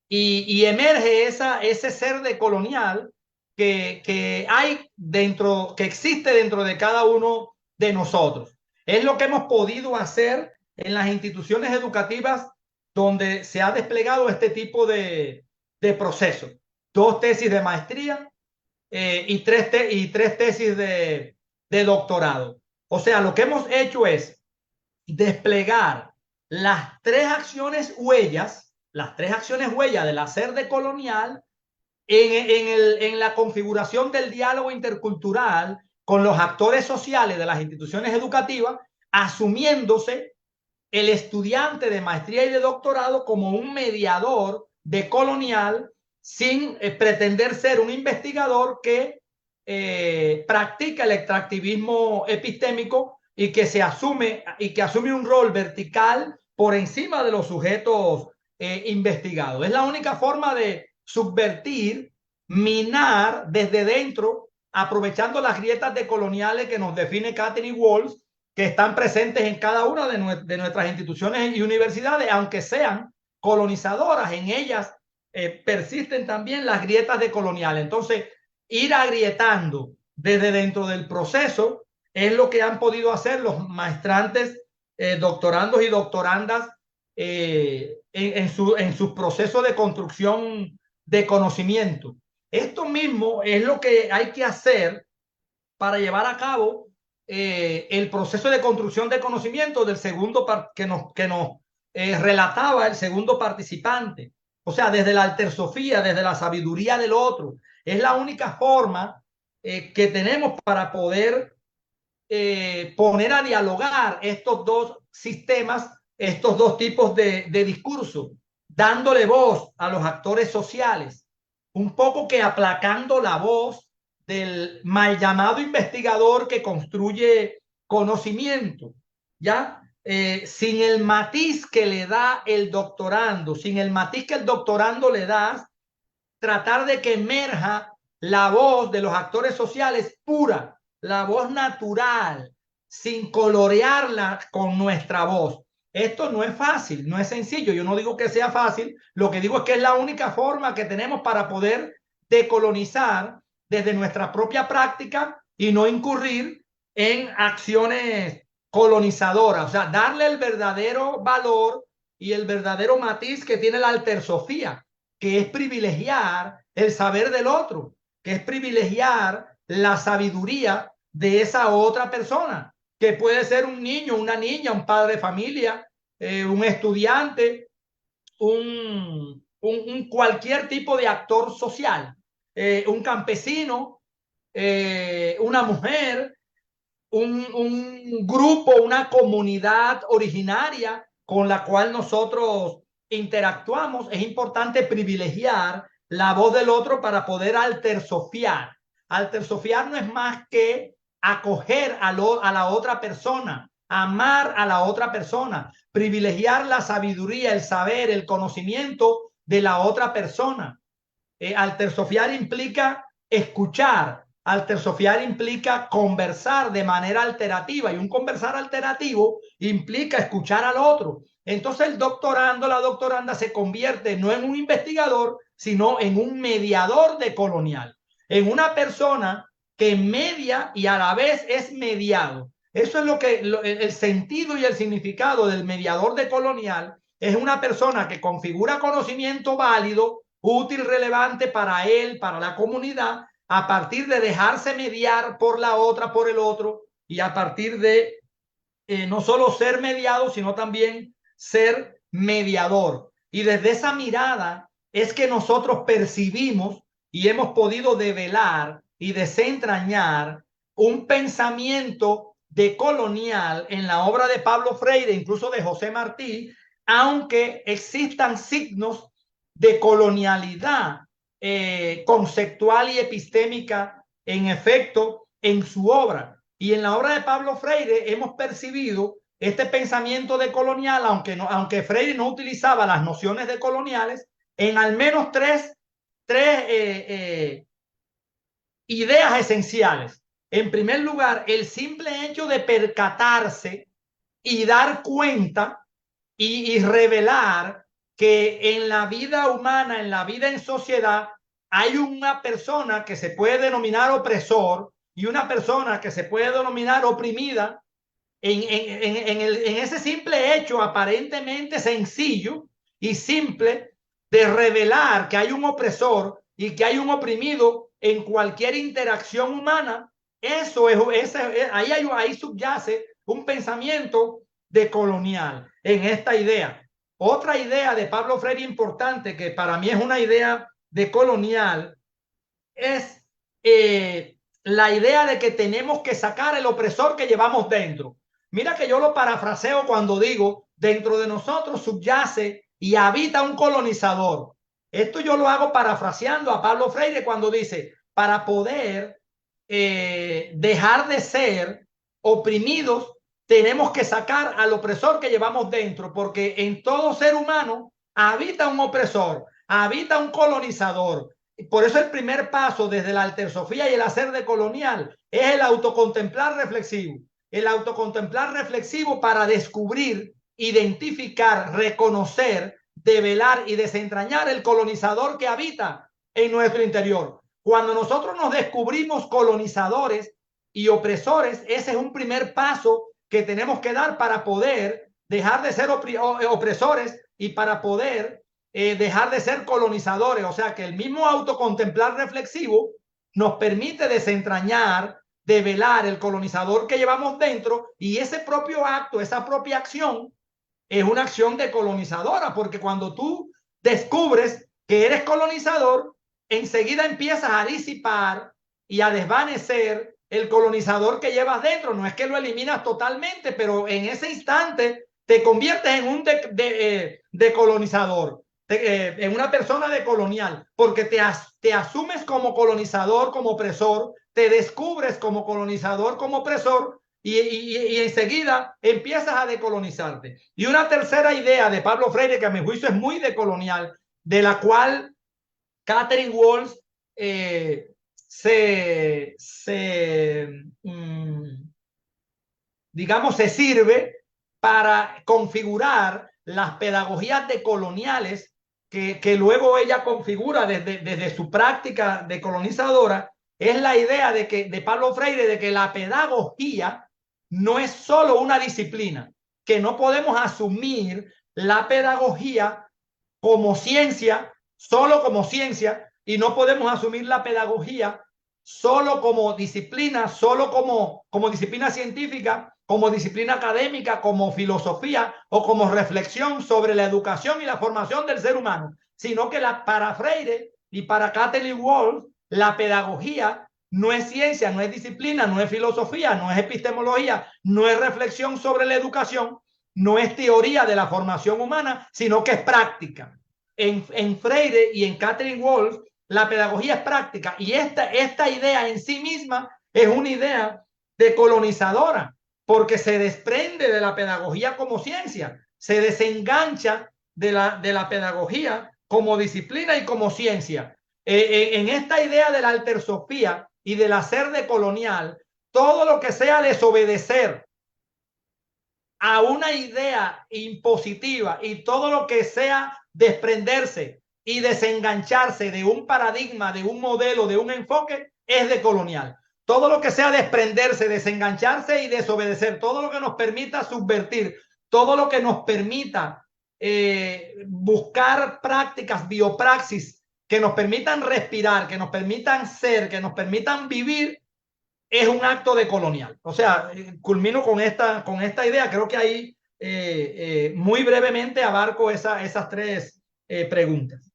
Y emerge ese ser de colonial que hay dentro, que existe dentro de cada uno de nosotros. Es lo que hemos podido hacer en las instituciones educativas donde se ha desplegado este tipo de procesos. 2 tesis de maestría y 3 tesis de doctorado. O sea, lo que hemos hecho es desplegar las 3 acciones huellas, del hacer de colonial en la configuración del diálogo intercultural con los actores sociales de las instituciones educativas, asumiéndose el estudiante de maestría y de doctorado como un mediador de colonial sin pretender ser un investigador que practica el extractivismo epistémico y que asume un rol vertical por encima de los sujetos investigados. Es la única forma de subvertir, minar desde dentro, aprovechando las grietas decoloniales que nos define Katherine Walls, que están presentes en cada una de nuestras instituciones y universidades, aunque sean colonizadoras, en ellas persisten también las grietas decoloniales. Entonces, ir agrietando desde dentro del proceso es lo que han podido hacer los maestrantes, doctorandos y doctorandas en sus procesos de construcción de conocimiento. Esto mismo es lo que hay que hacer para llevar a cabo el proceso de construcción de conocimiento del segundo que nos relataba el segundo participante. O sea, desde la altersofía, desde la sabiduría del otro. Es la única forma que tenemos para poder poner a dialogar estos 2 sistemas, estos 2 tipos de discurso, dándole voz a los actores sociales, un poco que aplacando la voz del mal llamado investigador que construye conocimiento, ¿ya? Sin el matiz que le da el doctorando, sin el matiz que el doctorando le da, tratar de que emerja la voz de los actores sociales pura, la voz natural, sin colorearla con nuestra voz. Esto no es fácil, no es sencillo. Yo no digo que sea fácil, lo que digo es que es la única forma que tenemos para poder decolonizar desde nuestra propia práctica y no incurrir en acciones colonizadoras. O sea, darle el verdadero valor y el verdadero matiz que tiene la altersofía, que es privilegiar el saber del otro, que es privilegiar la sabiduría de esa otra persona, que puede ser un niño, una niña, un padre de familia, un estudiante, cualquier tipo de actor social, un campesino, una mujer, un grupo, una comunidad originaria con la cual nosotros interactuamos. Es importante privilegiar la voz del otro para poder altersofiar. Altersofiar no es más que acoger a la otra persona, amar a la otra persona, privilegiar la sabiduría, el saber, el conocimiento de la otra persona. Altersofiar implica escuchar. Altersofiar implica conversar de manera alterativa, y un conversar alternativo implica escuchar al otro. Entonces el doctorando, la doctoranda se convierte no en un investigador, sino en un mediador decolonial, en una persona que media y a la vez es mediado. Eso es lo que el sentido y el significado del mediador decolonial. Es una persona que configura conocimiento válido, útil, relevante para él, para la comunidad, a partir de dejarse mediar por la otra, por el otro, y a partir de no solo ser mediado, sino también ser mediador. Y desde esa mirada es que nosotros percibimos y hemos podido develar y desentrañar un pensamiento decolonial en la obra de Pablo Freire, incluso de José Martí, aunque existan signos de colonialidad conceptual y epistémica en efecto en su obra. Y en la obra de Pablo Freire hemos percibido este pensamiento decolonial, aunque Freire no utilizaba las nociones decoloniales, en al menos tres ideas esenciales. En primer lugar, el simple hecho de percatarse y dar cuenta y revelar que en la vida humana, en la vida en sociedad, hay una persona que se puede denominar opresor y una persona que se puede denominar oprimida. En ese simple hecho aparentemente sencillo y simple de revelar que hay un opresor y que hay un oprimido en cualquier interacción humana, eso ahí subyace un pensamiento decolonial en esta idea. Otra idea de Pablo Freire importante, que para mí es una idea decolonial, es la idea de que tenemos que sacar el opresor que llevamos dentro. Mira que yo lo parafraseo cuando digo, dentro de nosotros subyace y habita un colonizador. Esto yo lo hago parafraseando a Pablo Freire cuando dice, para poder dejar de ser oprimidos, tenemos que sacar al opresor que llevamos dentro, porque en todo ser humano habita un opresor, habita un colonizador. Por eso el primer paso desde la altersofía y el hacer decolonial es el autocontemplar reflexivo. El autocontemplar reflexivo para descubrir, identificar, reconocer, develar y desentrañar el colonizador que habita en nuestro interior. Cuando nosotros nos descubrimos colonizadores y opresores, ese es un primer paso que tenemos que dar para poder dejar de ser opresores y para poder dejar de ser colonizadores. O sea que el mismo autocontemplar reflexivo nos permite desentrañar, develar el colonizador que llevamos dentro, y ese propio acto, esa propia acción es una acción decolonizadora, porque cuando tú descubres que eres colonizador, enseguida empiezas a disipar y a desvanecer el colonizador que llevas dentro. No es que lo eliminas totalmente, pero en ese instante te conviertes en un decolonizador, en una persona decolonial, porque te asumes como colonizador, como opresor, te descubres como colonizador, como opresor, y enseguida empiezas a decolonizarte. Y una tercera idea de Pablo Freire, que a mi juicio es muy decolonial, de la cual Catherine Walsh digamos, se sirve para configurar las pedagogías decoloniales que luego ella configura desde su práctica decolonizadora. Es la idea de Pablo Freire de que la pedagogía no es solo una disciplina, que no podemos asumir la pedagogía como ciencia, solo como ciencia, y no podemos asumir la pedagogía solo como disciplina, solo como disciplina científica, como disciplina académica, como filosofía o como reflexión sobre la educación y la formación del ser humano, sino que para Freire y para Kathleen Wolf, la pedagogía no es ciencia, no es disciplina, no es filosofía, no es epistemología, no es reflexión sobre la educación, no es teoría de la formación humana, sino que es práctica. En Freire y en Kathleen Wolf, la pedagogía es práctica y esta idea en sí misma es una idea decolonizadora porque se desprende de la pedagogía como ciencia, se desengancha de la pedagogía como disciplina y como ciencia. En esta idea de la altersofía y del hacer decolonial, todo lo que sea desobedecer a una idea impositiva y todo lo que sea desprenderse y desengancharse de un paradigma, de un modelo, de un enfoque, es decolonial. Todo lo que sea desprenderse, desengancharse y desobedecer, todo lo que nos permita subvertir, todo lo que nos permita buscar prácticas, biopraxis, que nos permitan respirar, que nos permitan ser, que nos permitan vivir, es un acto de colonial. O sea, culmino con esta idea. Creo que ahí muy brevemente abarco esas tres preguntas.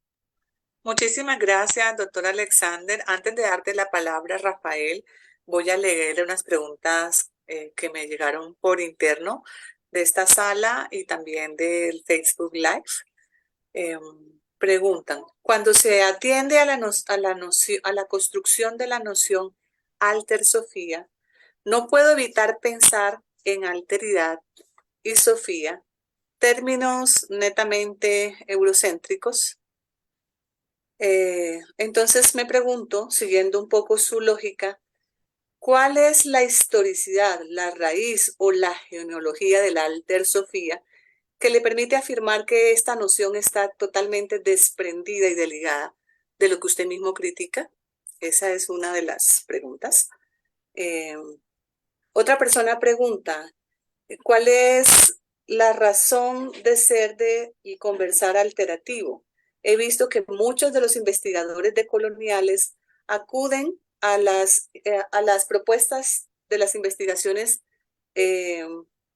Muchísimas gracias, doctor Alexander. Antes de darte la palabra, Rafael, voy a leer unas preguntas que me llegaron por interno de esta sala y también del Facebook Live. Preguntan, cuando se atiende a la construcción de la noción alter Sofía, no puedo evitar pensar en alteridad y Sofía, términos netamente eurocéntricos. Entonces me pregunto, siguiendo un poco su lógica, ¿cuál es la historicidad, la raíz o la genealogía de la alter Sofía que le permite afirmar que esta noción está totalmente desprendida y desligada de lo que usted mismo critica? Esa es una de las preguntas. Eh, Otra persona pregunta, ¿cuál es la razón de ser de y conversar alternativo? He visto que muchos de los investigadores decoloniales acuden a las propuestas de las investigaciones eh,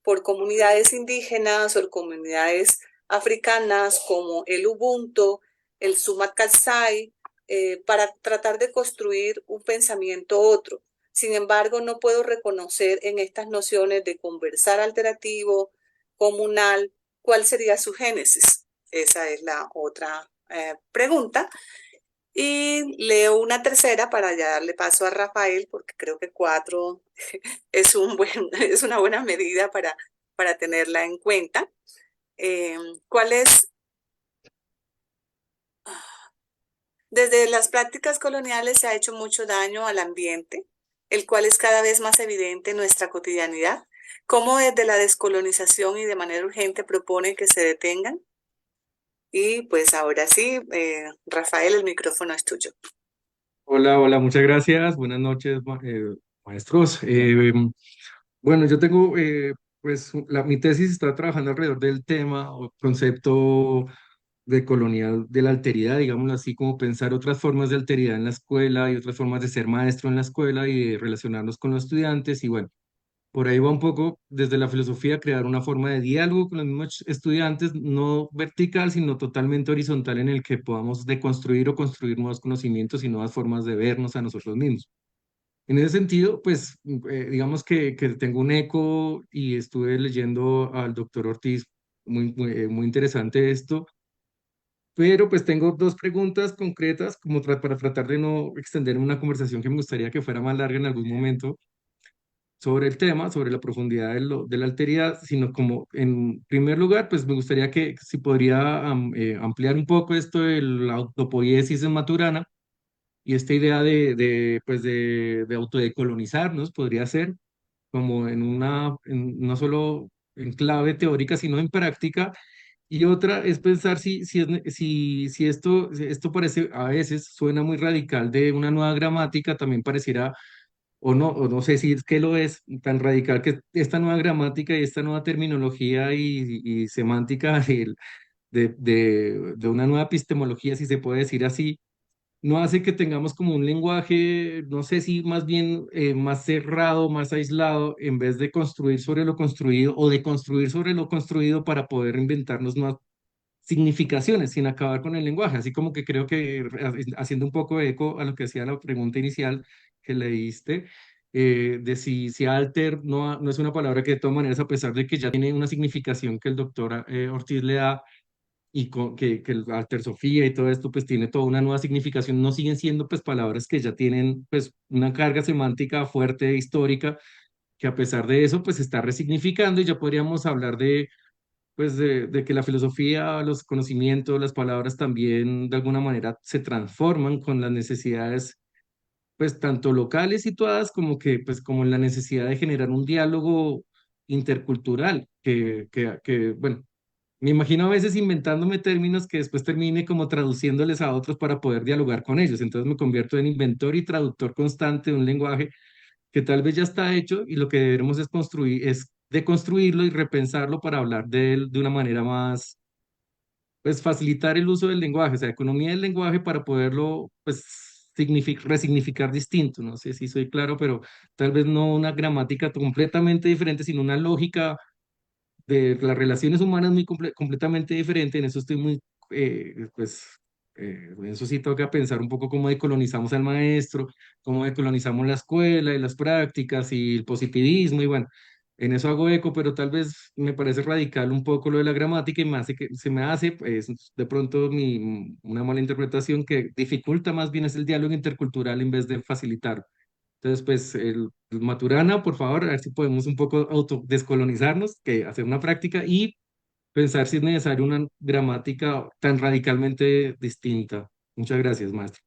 por comunidades indígenas o comunidades africanas como el Ubuntu, el Sumat Kazai, para tratar de construir un pensamiento otro. Sin embargo, no puedo reconocer en estas nociones de conversar alternativo, comunal, cuál sería su génesis. Esa es la otra pregunta. Y leo una tercera para ya darle paso a Rafael, porque creo que 4 es una buena medida para tenerla en cuenta. ¿Cuál es? Desde las prácticas coloniales se ha hecho mucho daño al ambiente, el cual es cada vez más evidente en nuestra cotidianidad. ¿Cómo desde la descolonización y de manera urgente propone que se detengan? Y pues ahora sí, Rafael, el micrófono es tuyo. Hola, hola, muchas gracias. Buenas noches, maestros. Bueno, yo tengo, pues, mi tesis está trabajando alrededor del tema o concepto de colonial, de la alteridad, digámoslo así, como pensar otras formas de alteridad en la escuela y otras formas de ser maestro en la escuela y de relacionarnos con los estudiantes. Y bueno, por ahí va un poco desde la filosofía crear una forma de diálogo con los mismos estudiantes, no vertical, sino totalmente horizontal en el que podamos deconstruir o construir nuevos conocimientos y nuevas formas de vernos a nosotros mismos. En ese sentido, pues digamos que tengo un eco y estuve leyendo al doctor Ortiz, muy interesante esto, pero pues tengo dos preguntas concretas como para tratar de no extender una conversación que me gustaría que fuera más larga en algún momento sobre el tema, sobre la profundidad de la alteridad, sino como en primer lugar, pues me gustaría que si podría ampliar un poco esto de la autopoiesis en Maturana y esta idea pues de autodecolonizarnos, podría ser como no solo en clave teórica, sino en práctica. Y otra es pensar si esto parece, a veces suena muy radical de una nueva gramática, también pareciera o no sé si es que lo es tan radical que esta nueva gramática y esta nueva terminología y semántica de una nueva epistemología, si se puede decir así, no hace que tengamos como un lenguaje, no sé si más bien más cerrado, más aislado, en vez de construir sobre lo construido o de construir sobre lo construido para poder inventarnos nuevas significaciones sin acabar con el lenguaje? Así como que creo que haciendo un poco de eco a lo que hacía la pregunta inicial que leíste, de si alter no es una palabra que de todas maneras, a pesar de que ya tiene una significación que el doctor Ortiz le da, y que el alter Sofía y todo esto pues tiene toda una nueva significación, no siguen siendo pues palabras que ya tienen pues una carga semántica fuerte, histórica, que a pesar de eso pues se está resignificando, y ya podríamos hablar de pues de que la filosofía, los conocimientos, las palabras también de alguna manera se transforman con las necesidades pues tanto locales situadas como que pues como en la necesidad de generar un diálogo intercultural que bueno, me imagino a veces inventándome términos que después termine como traduciéndoles a otros para poder dialogar con ellos. Entonces me convierto en inventor y traductor constante de un lenguaje que tal vez ya está hecho, y lo que debemos es construir, es deconstruirlo y repensarlo para hablar de él de una manera más, pues facilitar el uso del lenguaje, o sea, economía del lenguaje para poderlo, pues, resignificar distinto. No sé si soy claro, pero tal vez no una gramática completamente diferente, sino una lógica de las relaciones humanas muy completamente diferente. En eso estoy muy, pues, en eso sí toca pensar un poco cómo decolonizamos al maestro, cómo decolonizamos la escuela y las prácticas y el positivismo, y bueno, en eso hago eco, pero tal vez me parece radical un poco lo de la gramática, y me hace que, se me hace, pues, de pronto una mala interpretación que dificulta más bien es el diálogo intercultural en vez de facilitarlo. Entonces, pues, el Maturana, por favor, a ver si podemos un poco autodescolonizarnos, que hacer una práctica y pensar si es necesario una gramática tan radicalmente distinta. Muchas gracias, maestro.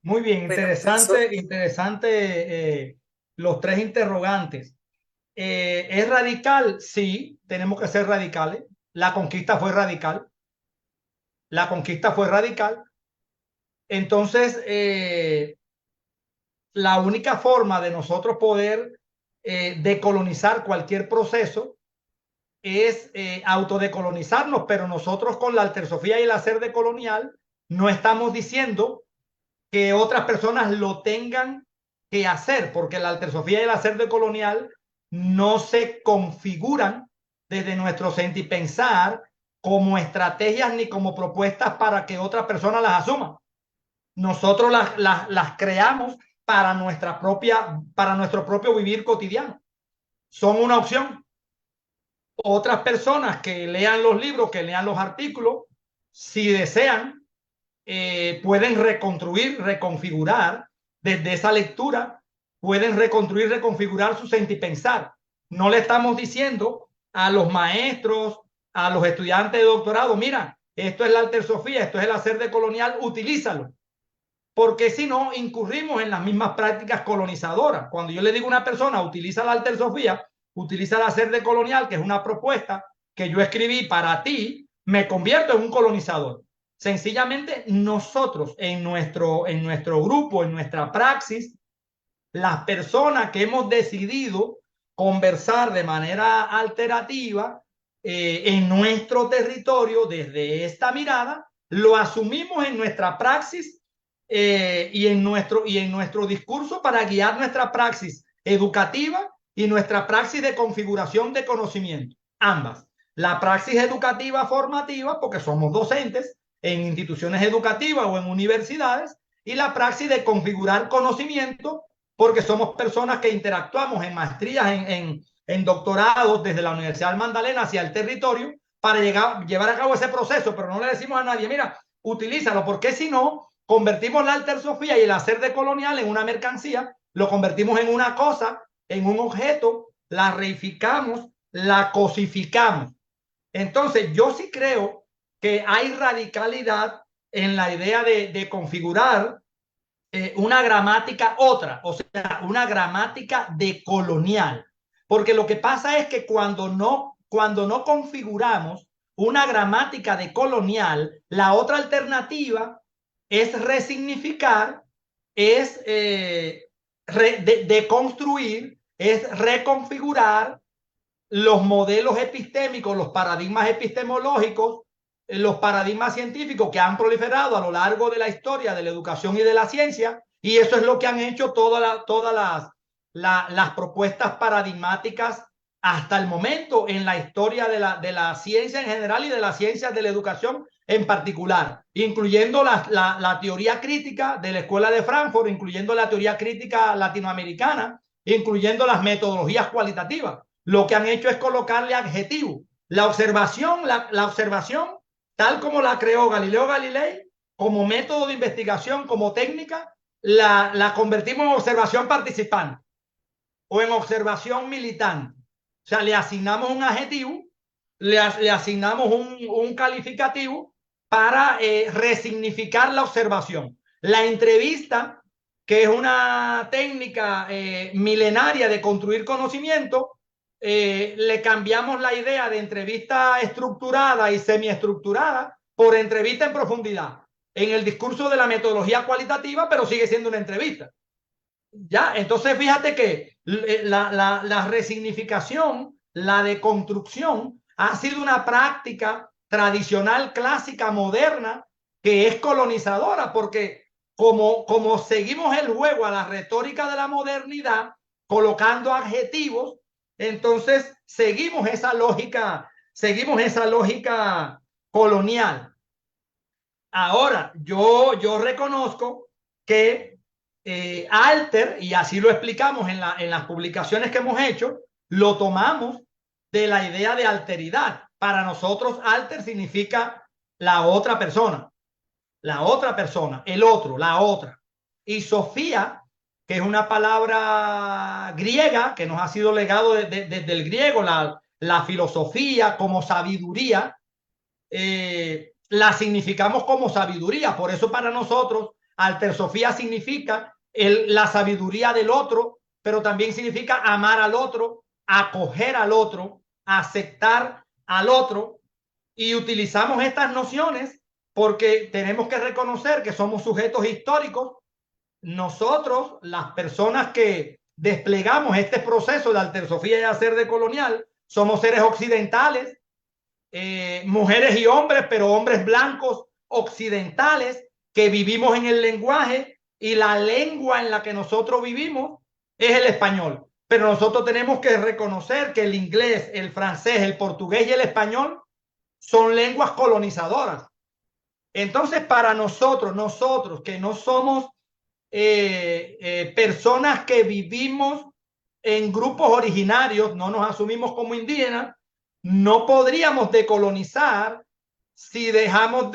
Muy bien, Bueno, profesor, interesante, interesante los tres interrogantes. ¿Es radical? Sí, tenemos que ser radicales. La conquista fue radical. La conquista fue radical. Entonces, la única forma de nosotros poder decolonizar cualquier proceso es autodecolonizarnos, pero nosotros con la altersofía y el hacer decolonial no estamos diciendo que otras personas lo tengan que hacer, porque la altersofía y el hacer decolonial no se configuran desde nuestro sentir y pensar como estrategias ni como propuestas para que otras personas las asuman. Nosotros las creamos para para nuestro propio vivir cotidiano. Son una opción. Otras personas que lean los libros, que lean los artículos, si desean, pueden reconstruir, reconfigurar desde esa lectura, pueden reconstruir, reconfigurar su sentir y pensar. No le estamos diciendo a los maestros, a los estudiantes de doctorado, mira, esto es la altersofía, esto es el hacer decolonial, utilízalo. Porque si no, incurrimos en las mismas prácticas colonizadoras. Cuando yo le digo a una persona, utiliza la altersofía, utiliza el hacer decolonial, que es una propuesta que yo escribí para ti, me convierto en un colonizador. Sencillamente nosotros en nuestro grupo, en nuestra praxis, las personas que hemos decidido conversar de manera alternativa en nuestro territorio desde esta mirada, lo asumimos en nuestra praxis y en nuestro discurso para guiar nuestra praxis educativa y nuestra praxis de configuración de conocimiento. Ambas. La praxis educativa formativa, porque somos docentes en instituciones educativas o en universidades, y la praxis de configurar conocimiento, porque somos personas que interactuamos en maestrías, en doctorados desde la Universidad del Magdalena hacia el territorio para llevar a cabo ese proceso, pero no le decimos a nadie, mira, utilízalo, porque si no, convertimos la altersofía y el hacer decolonial en una mercancía, lo convertimos en una cosa, en un objeto, la reificamos, la cosificamos. Entonces, yo sí creo que hay radicalidad en la idea de configurar una gramática otra, o sea, una gramática decolonial. Porque lo que pasa es que cuando no configuramos una gramática decolonial, la otra alternativa es resignificar, es deconstruir, es reconfigurar los modelos epistémicos, los paradigmas epistemológicos los paradigmas científicos que han proliferado a lo largo de la historia de la educación y de la ciencia, y eso es lo que han hecho todas las propuestas paradigmáticas hasta el momento en la historia de la ciencia en general y de las ciencias de la educación en particular, incluyendo la teoría crítica de la Escuela de Frankfurt, incluyendo la teoría crítica latinoamericana, incluyendo las metodologías cualitativas. Lo que han hecho es colocarle adjetivos. La observación, tal como la creó Galileo Galilei, como método de investigación, como técnica, la convertimos en observación participante o en observación militante. O sea, le asignamos un adjetivo, le asignamos un calificativo para resignificar la observación. La entrevista, que es una técnica milenaria de construir conocimiento, le cambiamos la idea de entrevista estructurada y semiestructurada por entrevista en profundidad en el discurso de la metodología cualitativa, pero sigue siendo una entrevista. Ya, entonces fíjate que la resignificación, la deconstrucción, ha sido una práctica tradicional, clásica, moderna, que es colonizadora, porque como seguimos el juego a la retórica de la modernidad, colocando adjetivos, entonces seguimos esa lógica colonial. Ahora, yo reconozco que alter, y así lo explicamos en las publicaciones que hemos hecho, lo tomamos de la idea de alteridad. Para nosotros, alter significa la otra persona, el otro, la otra. Y Sofía, que es una palabra griega que nos ha sido legado desde el griego, la filosofía como sabiduría, la significamos como sabiduría. Por eso para nosotros alter Sofía significa la sabiduría del otro, pero también significa amar al otro, acoger al otro, aceptar al otro, y utilizamos estas nociones porque tenemos que reconocer que somos sujetos históricos. Nosotros, las personas que desplegamos este proceso de altersofía y hacer de colonial, somos seres occidentales, mujeres y hombres, pero hombres blancos occidentales que vivimos en el lenguaje, y la lengua en la que nosotros vivimos es el español. Pero nosotros tenemos que reconocer que el inglés, el francés, el portugués y el español son lenguas colonizadoras. Entonces, para nosotros que no somos personas que vivimos en grupos originarios, no nos asumimos como indígenas, no podríamos decolonizar si dejamos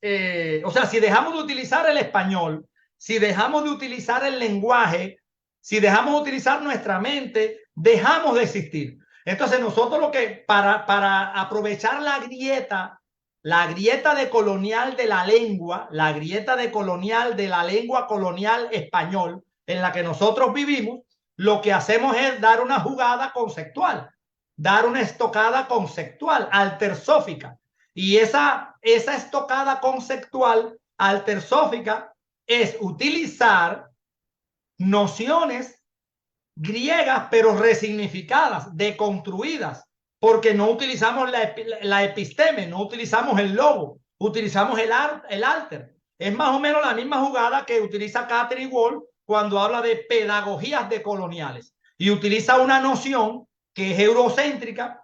si dejamos de utilizar el español, si dejamos de utilizar el lenguaje, si dejamos de utilizar nuestra mente, dejamos de existir. Entonces nosotros para aprovechar la grieta decolonial de la lengua, la grieta decolonial de la lengua colonial español en la que nosotros vivimos, lo que hacemos es dar una jugada conceptual, dar una estocada conceptual, altersófica. Y esa estocada conceptual altersófica es utilizar nociones griegas, pero resignificadas, deconstruidas, porque no utilizamos la episteme, no utilizamos el logo, utilizamos el alter. Es más o menos la misma jugada que utiliza Catherine Wall cuando habla de pedagogías decoloniales, y utiliza una noción que es eurocéntrica,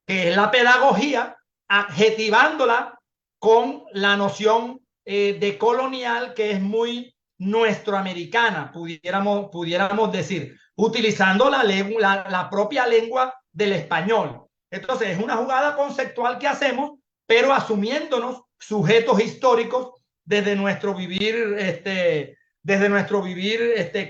que es la pedagogía, adjetivándola con la noción de colonial, que es muy nuestroamericana, pudiéramos decir, utilizando la propia lengua del español. Entonces es una jugada conceptual que hacemos, pero asumiéndonos sujetos históricos desde nuestro vivir,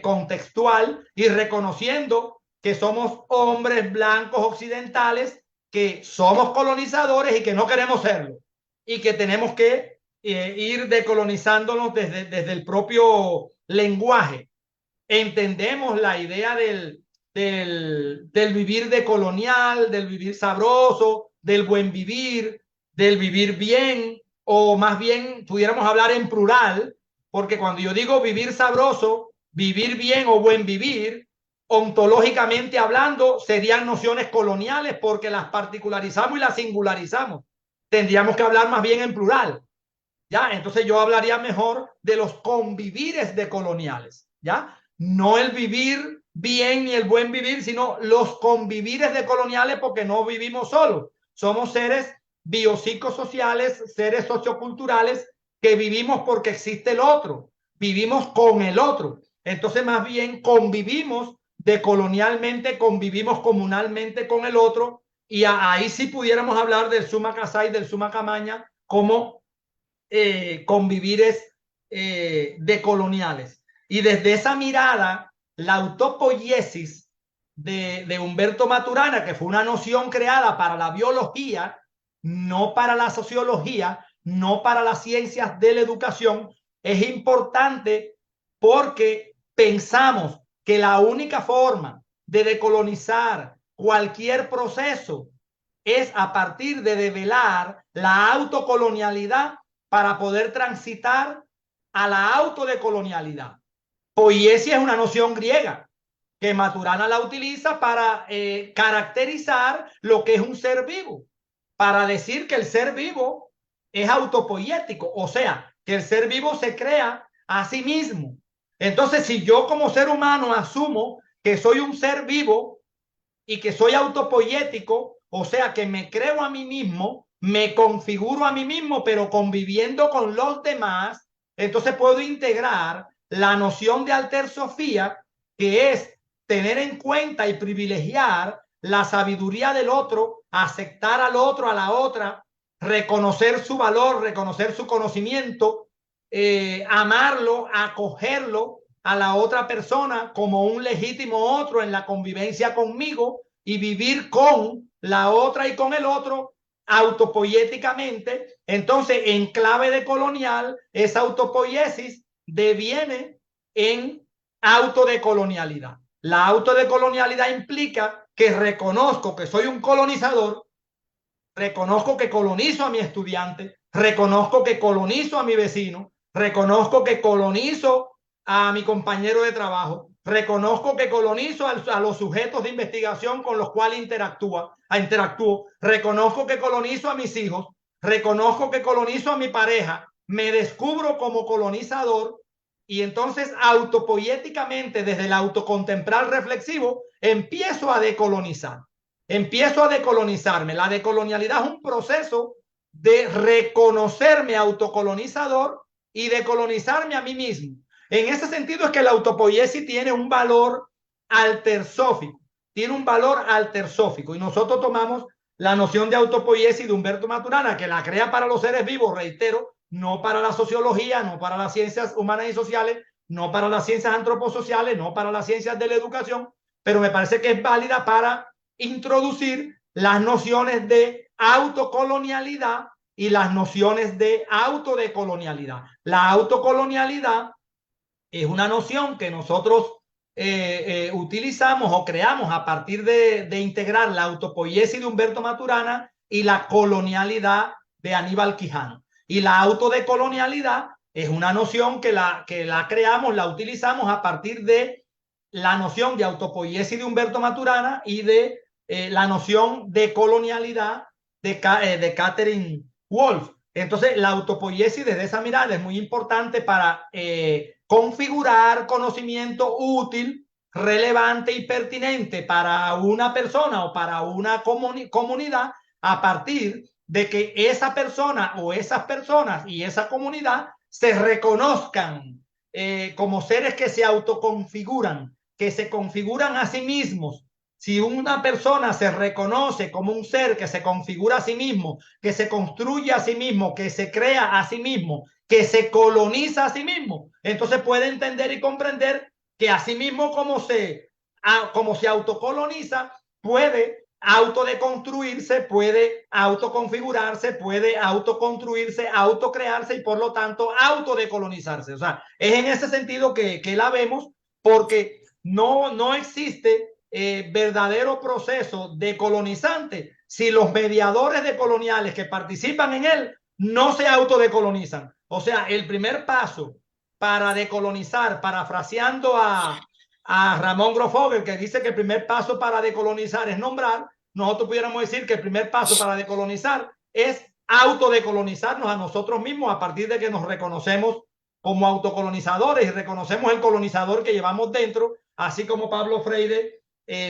contextual, y reconociendo que somos hombres blancos occidentales, que somos colonizadores y que no queremos serlo, y que tenemos que ir decolonizándonos desde el propio lenguaje. Entendemos la idea del vivir decolonial, del vivir sabroso, del buen vivir, del vivir bien, o más bien pudiéramos hablar en plural, porque cuando yo digo vivir sabroso, vivir bien o buen vivir, ontológicamente hablando, serían nociones coloniales porque las particularizamos y las singularizamos. tendríamos que hablar más bien en plural, ¿ya? Entonces yo hablaría mejor de los convivires decoloniales, ¿ya? No el vivir bien ni el buen vivir, sino los convivires decoloniales, porque no vivimos solos. Somos seres biopsicosociales, seres socioculturales que vivimos porque existe el otro, vivimos con el otro. Entonces más bien convivimos decolonialmente, convivimos comunalmente con el otro, y ahí sí pudiéramos hablar del suma casai, del suma camaña, como convivires decoloniales. Y desde esa mirada, la autopoiesis de Humberto Maturana, que fue una noción creada para la biología, no para la sociología, no para las ciencias de la educación, es importante porque pensamos que la única forma de decolonizar cualquier proceso es a partir de develar la autocolonialidad para poder transitar a la autodecolonialidad. Poiesia es una noción griega que Maturana la utiliza para caracterizar lo que es un ser vivo, para decir que el ser vivo es autopoiético, o sea, que el ser vivo se crea a sí mismo. Entonces, si yo como ser humano asumo que soy un ser vivo y que soy autopoiético, o sea, que me creo a mí mismo, me configuro a mí mismo, pero conviviendo con los demás, entonces puedo integrar la noción de altersofía, que es tener en cuenta y privilegiar la sabiduría del otro, aceptar al otro, a la otra, reconocer su valor, reconocer su conocimiento, amarlo, acogerlo a la otra persona como un legítimo otro en la convivencia conmigo, y vivir con la otra y con el otro autopoiéticamente. Entonces, en clave de colonial, esa autopoiesis deviene en autodecolonialidad. La autodecolonialidad implica que reconozco que soy un colonizador, reconozco que colonizo a mi estudiante, reconozco que colonizo a mi vecino, reconozco que colonizo a mi compañero de trabajo, reconozco que colonizo a los sujetos de investigación con los cuales interactúo, reconozco que colonizo a mis hijos, reconozco que colonizo a mi pareja, me descubro como colonizador, y entonces autopoiéticamente, desde el autocontemplar reflexivo, empiezo a decolonizar. Empiezo a decolonizarme. La decolonialidad es un proceso de reconocerme autocolonizador y decolonizarme a mí mismo. En ese sentido es que la autopoiesis tiene un valor altersófico, tiene un valor altersófico, y nosotros tomamos la noción de autopoiesis de Humberto Maturana, que la crea para los seres vivos, reitero, no para la sociología, no para las ciencias humanas y sociales, no para las ciencias antroposociales, no para las ciencias de la educación, pero me parece que es válida para introducir las nociones de autocolonialidad y las nociones de autodecolonialidad. La autocolonialidad es una noción que nosotros utilizamos o creamos a partir de integrar la autopoiesis de Humberto Maturana y la colonialidad de Aníbal Quijano. Y la autodecolonialidad es una noción que la creamos, la utilizamos a partir de la noción de autopoiesis de Humberto Maturana y de la noción de colonialidad de Catherine Wolf. Entonces, la autopoiesis desde esa mirada es muy importante para configurar conocimiento útil, relevante y pertinente para una persona o para una comunidad, a partir de que esa persona o esas personas y esa comunidad se reconozcan como seres que se autoconfiguran, que se configuran a sí mismos. Si una persona se reconoce como un ser que se configura a sí mismo, que se construye a sí mismo, que se crea a sí mismo, que se coloniza a sí mismo, entonces puede entender y comprender que a sí mismo como se autocoloniza, puede autodeconstruirse, puede autoconfigurarse, puede autoconstruirse, autocrearse y por lo tanto autodecolonizarse. O sea, es en ese sentido que la vemos, porque no existe verdadero proceso decolonizante si los mediadores decoloniales que participan en él no se autodecolonizan. O sea, el primer paso para decolonizar, parafraseando a Ramón Grofogel, que dice que el primer paso para decolonizar es nombrar, nosotros pudiéramos decir que el primer paso para decolonizar es autodecolonizarnos a nosotros mismos a partir de que nos reconocemos como autocolonizadores y reconocemos el colonizador que llevamos dentro, así como Pablo Freire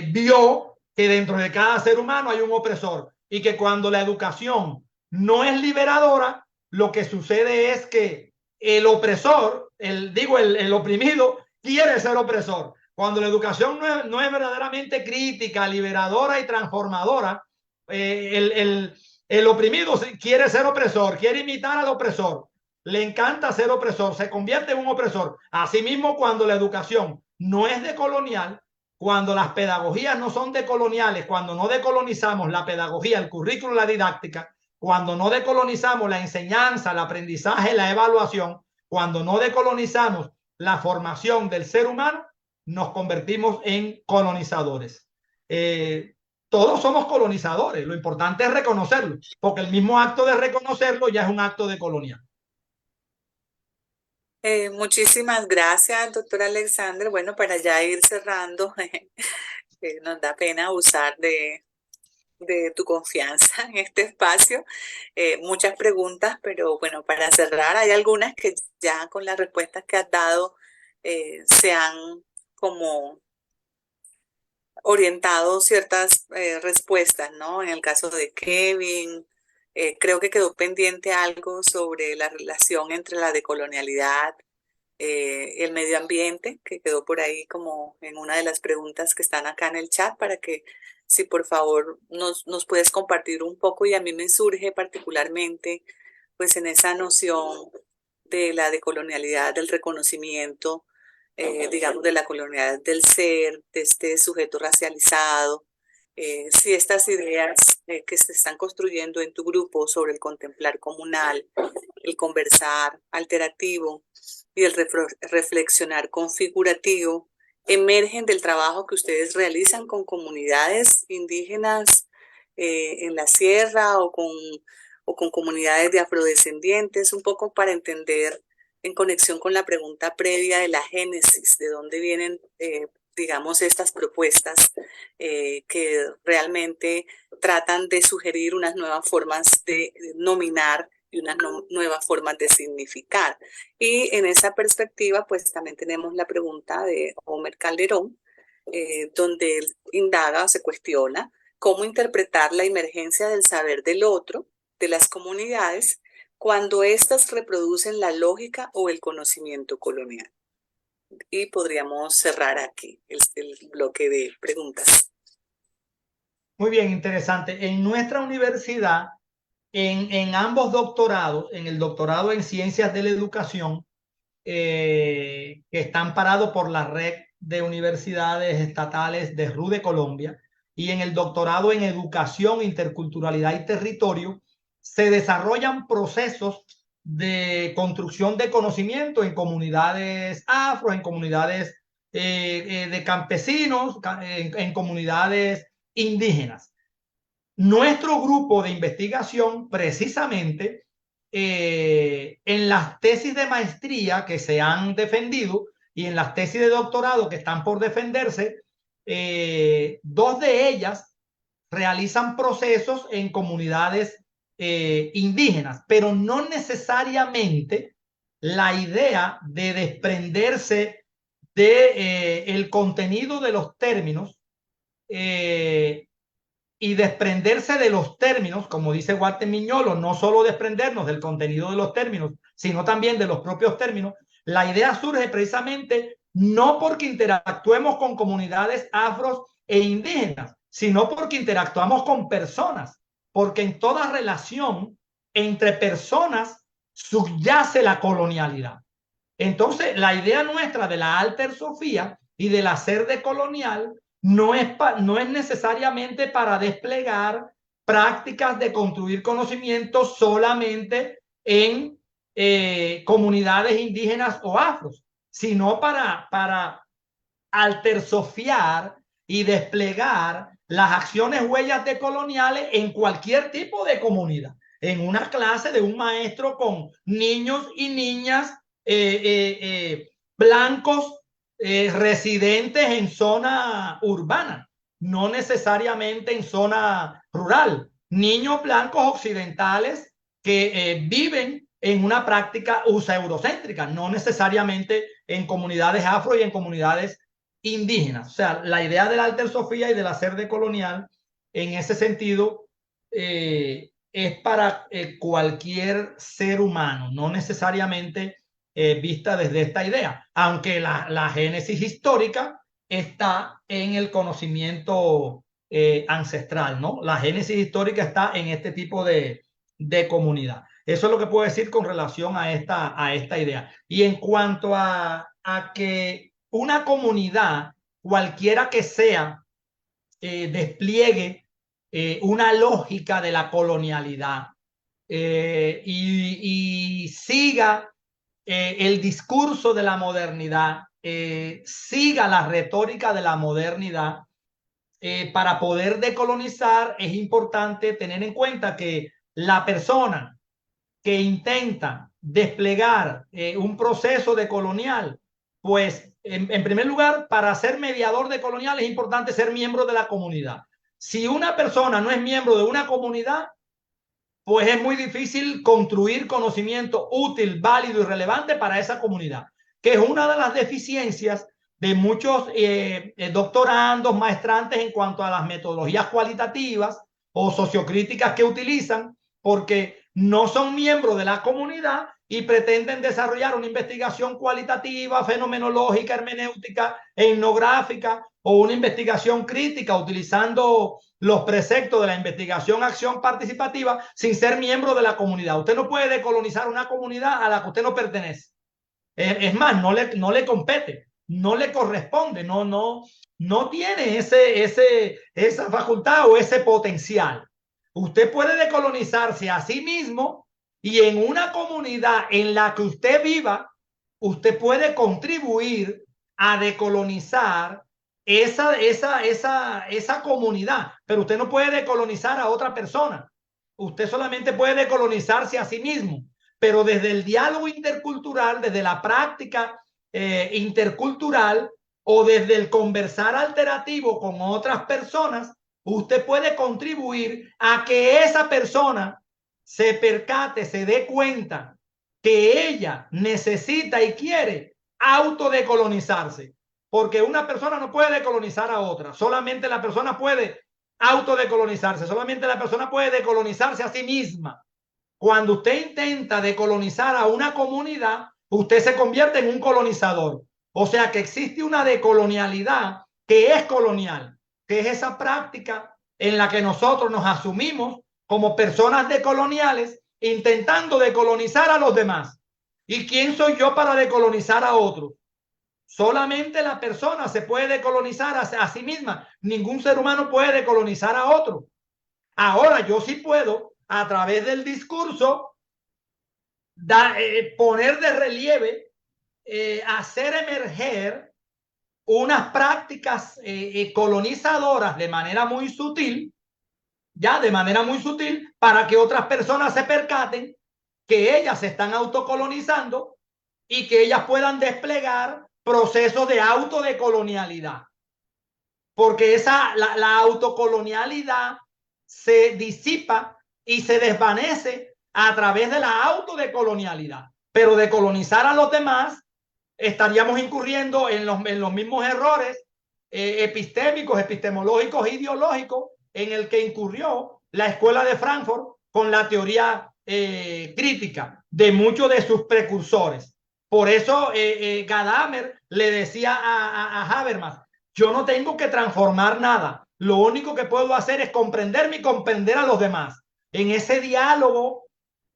vio que dentro de cada ser humano hay un opresor y que cuando la educación no es liberadora, lo que sucede es que el opresor, el oprimido, quiere ser opresor. Cuando la educación no es verdaderamente crítica, liberadora y transformadora, el oprimido quiere ser opresor, quiere imitar al opresor, le encanta ser opresor, se convierte en un opresor. Asimismo, cuando la educación no es decolonial, cuando las pedagogías no son decoloniales, cuando no decolonizamos la pedagogía, el currículo, la didáctica, cuando no decolonizamos la enseñanza, el aprendizaje, la evaluación, cuando no decolonizamos la formación del ser humano, nos convertimos en colonizadores. Todos somos colonizadores, lo importante es reconocerlo, porque el mismo acto de reconocerlo ya es un acto de colonial. Muchísimas gracias, doctor Alexander. Bueno, para ya ir cerrando, nos da pena abusar de tu confianza en este espacio. Muchas preguntas, pero bueno, para cerrar, hay algunas que ya con las respuestas que has dado se han como orientado ciertas respuestas, ¿no? En el caso de Kevin, creo que quedó pendiente algo sobre la relación entre la decolonialidad y el medio ambiente, que quedó por ahí como en una de las preguntas que están acá en el chat, para que si por favor nos puedes compartir un poco. Y a mí me surge particularmente pues en esa noción de la decolonialidad, del reconocimiento, digamos, de la colonialidad del ser, de este sujeto racializado. Si estas ideas que se están construyendo en tu grupo sobre el contemplar comunal, el conversar alterativo y el reflexionar configurativo emergen del trabajo que ustedes realizan con comunidades indígenas en la sierra o con comunidades de afrodescendientes, un poco para entender en conexión con la pregunta previa de la génesis, de dónde vienen, digamos, estas propuestas que realmente tratan de sugerir unas nuevas formas de nominar y unas nuevas formas de significar. Y en esa perspectiva, pues también tenemos la pregunta de Homer Calderón, donde él indaga o se cuestiona cómo interpretar la emergencia del saber del otro, de las comunidades, cuando éstas reproducen la lógica o el conocimiento colonial. Y podríamos cerrar aquí el bloque de preguntas. Muy bien, interesante. En nuestra universidad, en ambos doctorados, en el doctorado en Ciencias de la Educación, que está amparado por la red de universidades estatales de RU de Colombia, y en el doctorado en Educación, Interculturalidad y Territorio, se desarrollan procesos de construcción de conocimiento en comunidades afro, en comunidades de campesinos, en comunidades indígenas. Nuestro grupo de investigación, precisamente, en las tesis de maestría que se han defendido y en las tesis de doctorado que están por defenderse, dos de ellas realizan procesos en comunidades indígenas, pero no necesariamente la idea de desprenderse de el contenido de los términos y desprenderse de los términos, como dice Walter Miñolo, no solo desprendernos del contenido de los términos, sino también de los propios términos. La idea surge precisamente no porque interactuemos con comunidades afros e indígenas, sino porque interactuamos con personas, porque en toda relación entre personas subyace la colonialidad. Entonces, la idea nuestra de la altersofía y del hacer decolonial no es necesariamente para desplegar prácticas de construir conocimiento solamente en comunidades indígenas o afros, sino para altersofiar y desplegar las acciones huellas decoloniales en cualquier tipo de comunidad. En una clase de un maestro con niños y niñas blancos residentes en zona urbana, no necesariamente en zona rural. Niños blancos occidentales que viven en una práctica eurocéntrica, no necesariamente en comunidades afro y en comunidades indígenas. O sea, la idea de la altersofía y del hacer decolonial, en ese sentido, es para cualquier ser humano, no necesariamente vista desde esta idea, aunque la génesis histórica está en el conocimiento ancestral, ¿no? La génesis histórica está en este tipo de comunidad. Eso es lo que puedo decir con relación a esta idea. Y en cuanto a que una comunidad, cualquiera que sea, despliegue una lógica de la colonialidad y siga el discurso de la modernidad, siga la retórica de la modernidad, para poder decolonizar es importante tener en cuenta que la persona que intenta desplegar un proceso decolonial, pues en primer lugar, para ser mediador decolonial es importante ser miembro de la comunidad. Si una persona no es miembro de una comunidad, pues es muy difícil construir conocimiento útil, válido y relevante para esa comunidad, que es una de las deficiencias de muchos doctorandos, maestrantes en cuanto a las metodologías cualitativas o sociocríticas que utilizan, porque no son miembros de la comunidad y pretenden desarrollar una investigación cualitativa, fenomenológica, hermenéutica, etnográfica o una investigación crítica utilizando los preceptos de la investigación acción participativa sin ser miembro de la comunidad. Usted no puede decolonizar una comunidad a la que usted no pertenece. Es más, no le compete, no le corresponde, no tiene esa facultad o ese potencial. Usted puede decolonizarse a sí mismo y en una comunidad en la que usted viva, usted puede contribuir a decolonizar esa comunidad, pero usted no puede decolonizar a otra persona. Usted solamente puede decolonizarse a sí mismo, pero desde el diálogo intercultural, desde la práctica intercultural o desde el conversar alternativo con otras personas, usted puede contribuir a que esa persona se percate, se dé cuenta que ella necesita y quiere autodecolonizarse, porque una persona no puede decolonizar a otra, solamente la persona puede autodecolonizarse, solamente la persona puede decolonizarse a sí misma. Cuando usted intenta decolonizar a una comunidad, usted se convierte en un colonizador. O sea que existe una decolonialidad que es colonial, que es esa práctica en la que nosotros nos asumimos como personas decoloniales intentando decolonizar a los demás. ¿Y quién soy yo para decolonizar a otros? Solamente la persona se puede decolonizar a sí misma. Ningún ser humano puede decolonizar a otro. Ahora yo sí puedo, a través del discurso, poner de relieve, hacer emerger unas prácticas colonizadoras de manera muy sutil, para que otras personas se percaten que ellas se están autocolonizando y que ellas puedan desplegar procesos de autodecolonialidad. Porque la autocolonialidad se disipa y se desvanece a través de la autodecolonialidad. Pero decolonizar a los demás, estaríamos incurriendo en los mismos errores epistémicos, epistemológicos, ideológicos en el que incurrió la escuela de Frankfurt con la teoría crítica de muchos de sus precursores. Por eso Gadamer le decía a Habermas: yo no tengo que transformar nada, lo único que puedo hacer es comprenderme y comprender a los demás. En ese diálogo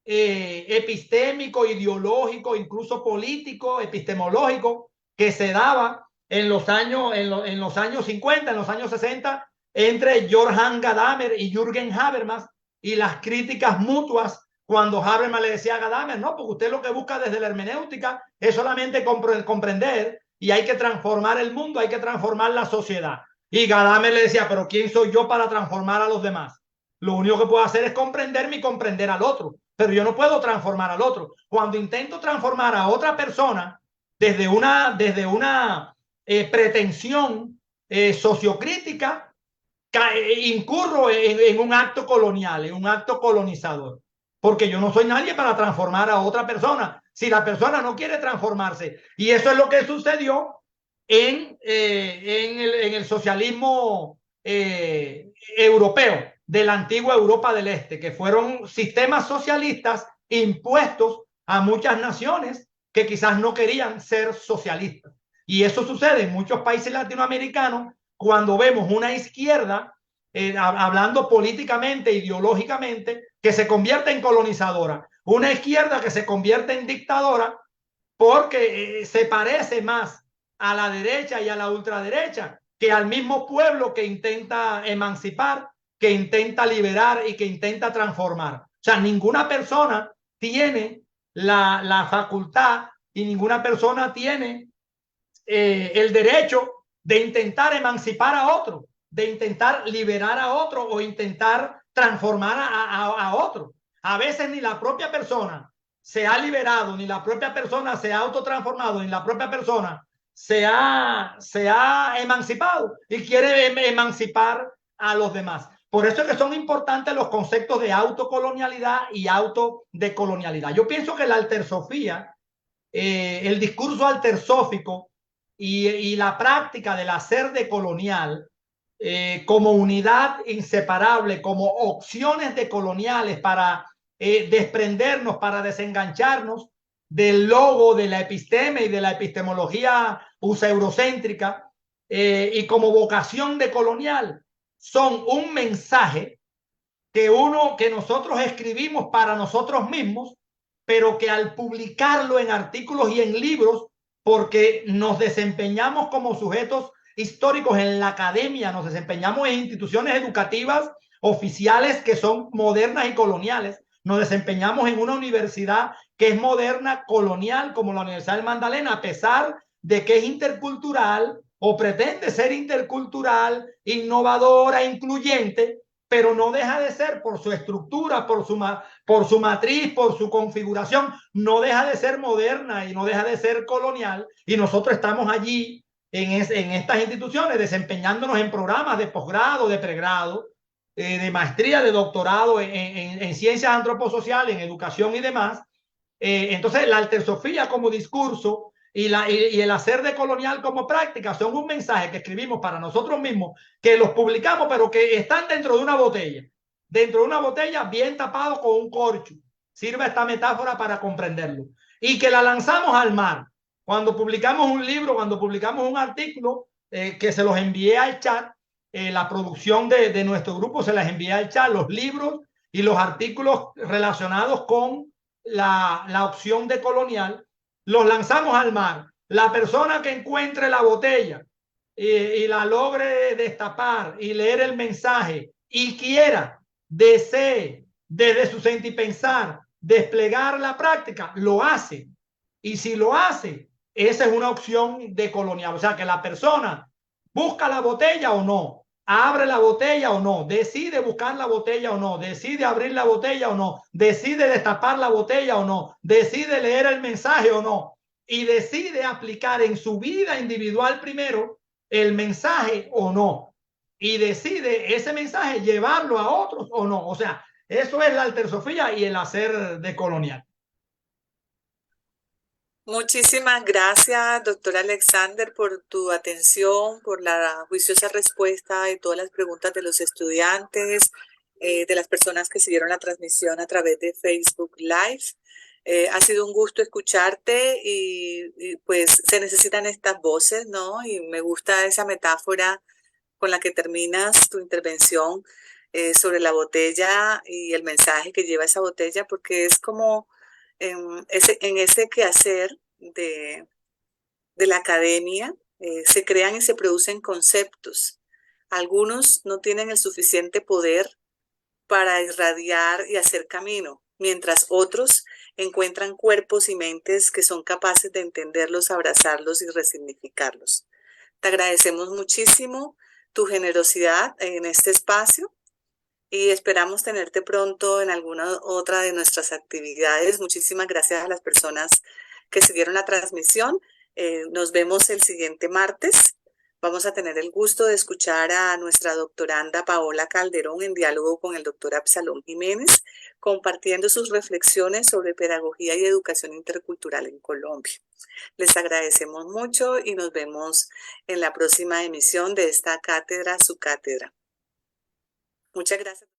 epistémico, ideológico, incluso político, epistemológico, que se daba en los años 50, en los años 60, entre Johann Gadamer y Jürgen Habermas, y las críticas mutuas cuando Habermas le decía a Gadamer: no, porque usted lo que busca desde la hermenéutica es solamente comprender, y hay que transformar el mundo, hay que transformar la sociedad. Y Gadamer le decía: pero ¿quién soy yo para transformar a los demás? Lo único que puedo hacer es comprenderme y comprender al otro, pero yo no puedo transformar al otro. Cuando intento transformar a otra persona desde una pretensión sociocrítica, incurro en un acto colonial, en un acto colonizador. porque yo no soy nadie para transformar a otra persona si la persona no quiere transformarse. Y eso es lo que sucedió en el socialismo europeo, de la antigua Europa del Este, que fueron sistemas socialistas impuestos a muchas naciones que quizás no querían ser socialistas. Y eso sucede en muchos países latinoamericanos cuando vemos una izquierda, hablando políticamente, ideológicamente, que se convierte en colonizadora, una izquierda que se convierte en dictadora porque se parece más a la derecha y a la ultraderecha que al mismo pueblo que intenta emancipar, que intenta liberar y que intenta transformar. O sea, ninguna persona tiene la facultad y ninguna persona tiene el derecho de intentar emancipar a otro, de intentar liberar a otro o intentar transformar a otro. A veces ni la propia persona se ha liberado, ni la propia persona se ha autotransformado, ni la propia persona se ha emancipado y quiere emancipar a los demás. Por eso es que son importantes los conceptos de autocolonialidad y autodecolonialidad. Yo pienso que la altersofía, el discurso altersófico y la práctica del hacer decolonial como unidad inseparable, como opciones decoloniales para desprendernos, para desengancharnos del logo, de la episteme y de la epistemología eurocéntrica y como vocación decolonial, son un mensaje que nosotros escribimos para nosotros mismos, pero que al publicarlo en artículos y en libros, porque nos desempeñamos como sujetos históricos en la academia, nos desempeñamos en instituciones educativas oficiales que son modernas y coloniales, nos desempeñamos en una universidad que es moderna, colonial, como la Universidad del Magdalena, a pesar de que es intercultural o pretende ser intercultural, innovadora, incluyente, pero no deja de ser por su estructura, por su matriz, por su configuración, no deja de ser moderna y no deja de ser colonial. Y nosotros estamos allí en estas instituciones desempeñándonos en programas de posgrado, de pregrado, de maestría, de doctorado en ciencias antroposociales, en educación y demás. Entonces, la altersofía como discurso y el hacer decolonial como práctica son un mensaje que escribimos para nosotros mismos, que los publicamos, pero que están dentro de una botella bien tapado con un corcho. Sirve esta metáfora para comprenderlo. Y que la lanzamos al mar. Cuando publicamos un libro, cuando publicamos un artículo, que se los envié al chat, la producción de nuestro grupo se las envía al chat, los libros y los artículos relacionados con la opción decolonial, los lanzamos al mar. La persona que encuentre la botella y la logre destapar y leer el mensaje y quiera, desee, desde su sentir pensar, desplegar la práctica, lo hace. Y si lo hace, esa es una opción decolonial. O sea, que la persona busca la botella o no, abre la botella o no, decide buscar la botella o no, decide abrir la botella o no, decide destapar la botella o no, decide leer el mensaje o no, y decide aplicar en su vida individual primero el mensaje o no, y decide ese mensaje llevarlo a otros o no. O sea, eso es la altersofía y el hacer decolonial. Muchísimas gracias, doctor Alexander, por tu atención, por la juiciosa respuesta y todas las preguntas de los estudiantes, de las personas que siguieron la transmisión a través de Facebook Live. Ha sido un gusto escucharte y pues se necesitan estas voces, ¿no? Y me gusta esa metáfora con la que terminas tu intervención sobre la botella y el mensaje que lleva esa botella, porque es como en ese quehacer de la academia se crean y se producen conceptos. Algunos no tienen el suficiente poder para irradiar y hacer camino, mientras otros encuentran cuerpos y mentes que son capaces de entenderlos, abrazarlos y resignificarlos. Te agradecemos muchísimo tu generosidad en este espacio y esperamos tenerte pronto en alguna otra de nuestras actividades. Muchísimas gracias a las personas que siguieron la transmisión. Nos vemos el siguiente martes Vamos a tener el gusto de escuchar a nuestra doctoranda Paola Calderón en diálogo con el doctor Absalón Jiménez, compartiendo sus reflexiones sobre pedagogía y educación intercultural en Colombia. Les agradecemos mucho y nos vemos en la próxima emisión de esta cátedra, su cátedra. Muchas gracias.